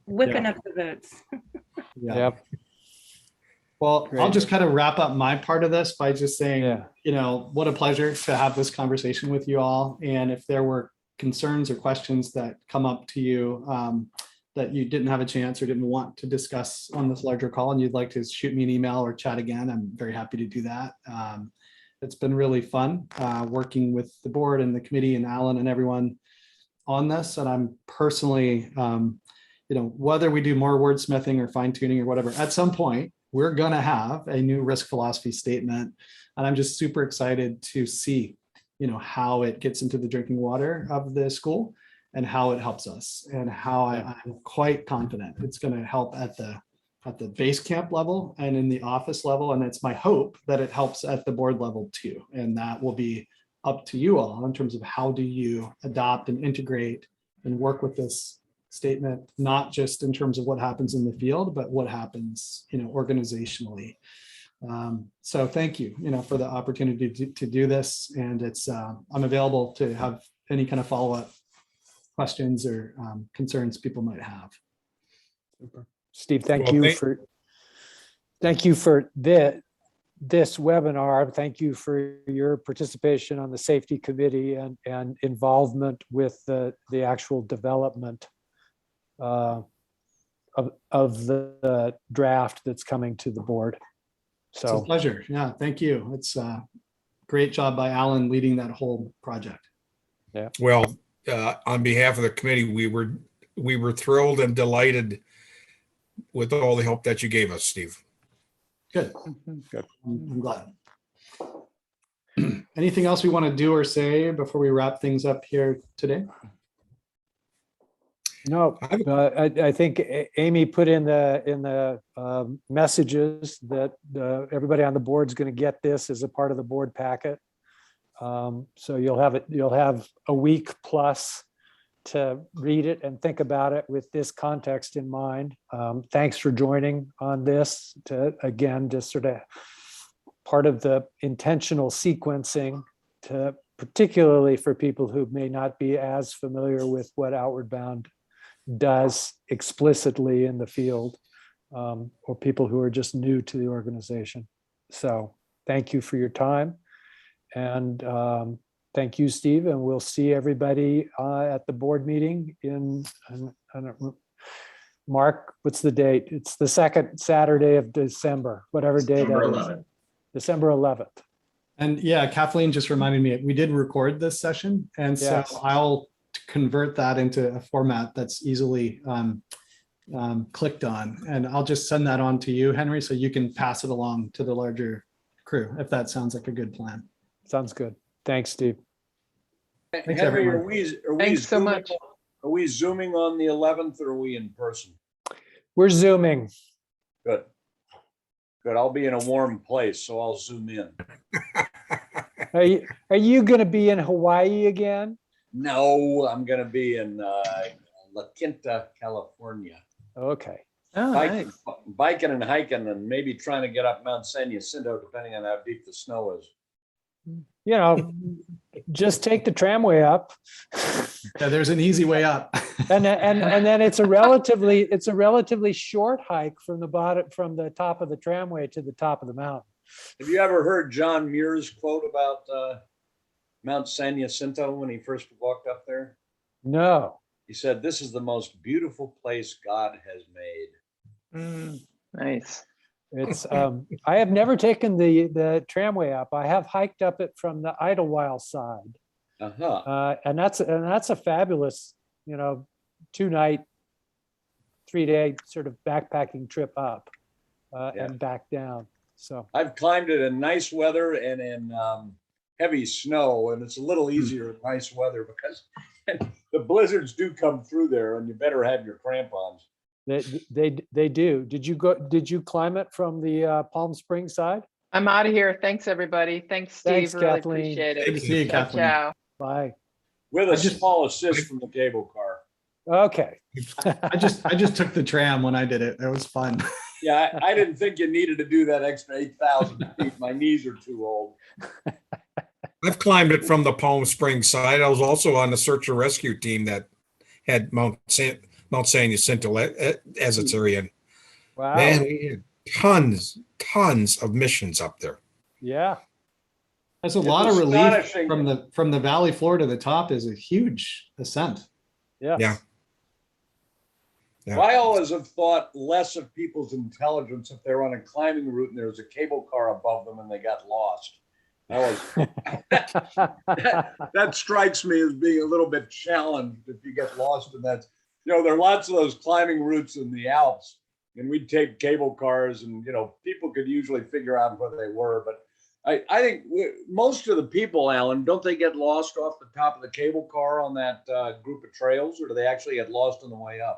Whipping up the votes. Yeah. Yep. Well, Great. I'll just kind of wrap up my part of this by just saying, Yeah. What a pleasure to have this conversation with you all. And if there were concerns or questions that come up to you that you didn't have a chance or didn't want to discuss on this larger call, and you'd like to shoot me an email or chat again, I'm very happy to do that. It's been really fun working with the board and the committee and Alan and everyone on this. And I'm personally, whether we do more wordsmithing or fine tuning or whatever, at some point, we're going to have a new risk philosophy statement. And I'm just super excited to see, how it gets into the drinking water of the school and how it helps us, and how I'm quite confident it's going to help at the base camp level and in the office level. And it's my hope that it helps at the board level too. And that will be up to you all in terms of how do you adopt and integrate and work with this statement, not just in terms of what happens in the field, but what happens, organizationally. So thank you, for the opportunity to do this. And it's, I'm available to have any kind of follow-up questions or concerns people might have. Super. Steve, thank Well, you for this webinar. Thank you for your participation on the safety committee and involvement with the actual development of the draft that's coming to the board. It's a So pleasure. Yeah, thank you. It's a great job by Alan leading that whole project. Well, on behalf of the committee, we were thrilled and delighted with all the help that you gave us, Steve. Good. Good. I'm glad. Anything else we want to do or say before we wrap things up here today? No, I think Amy put in the messages that everybody on the board is going to get this as a part of the board packet. So you'll have a week plus to read it and think about it with this context in mind. Thanks for joining on this, again, just sort of part of the intentional sequencing, particularly for people who may not be as familiar with what Outward Bound does explicitly in the field, or people who are just new to the organization. So thank you for your time. And thank you, Steve. And we'll see everybody at the board meeting in, Mark, what's the date? It's the second Saturday of December, whatever day December that is. 11th. December 11th. And yeah, Kathleen just reminded me, we did record this session. And so Yes. I'll convert that into a format that's easily clicked on. And I'll just send that on to you, Henry, so you can pass it along to the larger crew, if that sounds like a good plan. Sounds good. Thanks, Steve. Thanks, Henry, everyone. are we Thanks so Zooming- much. Are we Zooming on the 11th or are we in person? We're Zooming. Good. Good. I'll be in a warm place, so I'll zoom in. Are you going to be in Hawaii again? No, I'm going to be in La Quinta, California. Okay. Oh, Biking, nice. biking and hiking and maybe trying to get up Mount San Jacinto, depending on how deep the snow is. You know, just take the tramway up. Yeah, there's an easy way up. And then it's a relatively short hike from the top of the tramway to the top of the mountain. Have you ever heard John Muir's quote about Mount San Jacinto when he first walked up there? No. He said, "This is the most beautiful place God has made." Nice. It's I have never taken the tramway up. I have hiked up it from the Idlewild side. Uh-huh. And that's a fabulous, 2-night, 3-day sort of backpacking trip up and back down. So I've climbed it in nice weather and in heavy snow, and it's a little easier in nice weather because the blizzards do come through there, and you better have your crampons. they do. Did you climb it from the Palm Springs side? I'm out of here. Thanks, everybody. Thanks, Steve. Thanks, Really Kathleen. appreciate Good to it. see you, Ciao, Kathleen. ciao. Bye. With I a just- small assist from the cable car. Okay. I just took the tram when I did it. It was fun. Yeah, I didn't think you needed to do that extra 8,000 feet. My knees are too old. I've climbed it from the Palm Springs side. I was also on the search and rescue team that had Mount San Jacinto as its area. Wow. Man, we had tons of missions up there. Yeah. That's a It's lot of relief astonishing. from the valley floor to the top is a huge ascent. Yes. Yeah. Yeah. I always have thought less of people's intelligence if they're on a climbing route and there's a cable car above them and they got lost. That strikes me as being a little bit challenged if you get lost in that. There are lots of those climbing routes in the Alps, and we'd take cable cars, and people could usually figure out where they were. But I think most of the people, Alan, don't they get lost off the top of the cable car on that group of trails, or do they actually get lost on the way up?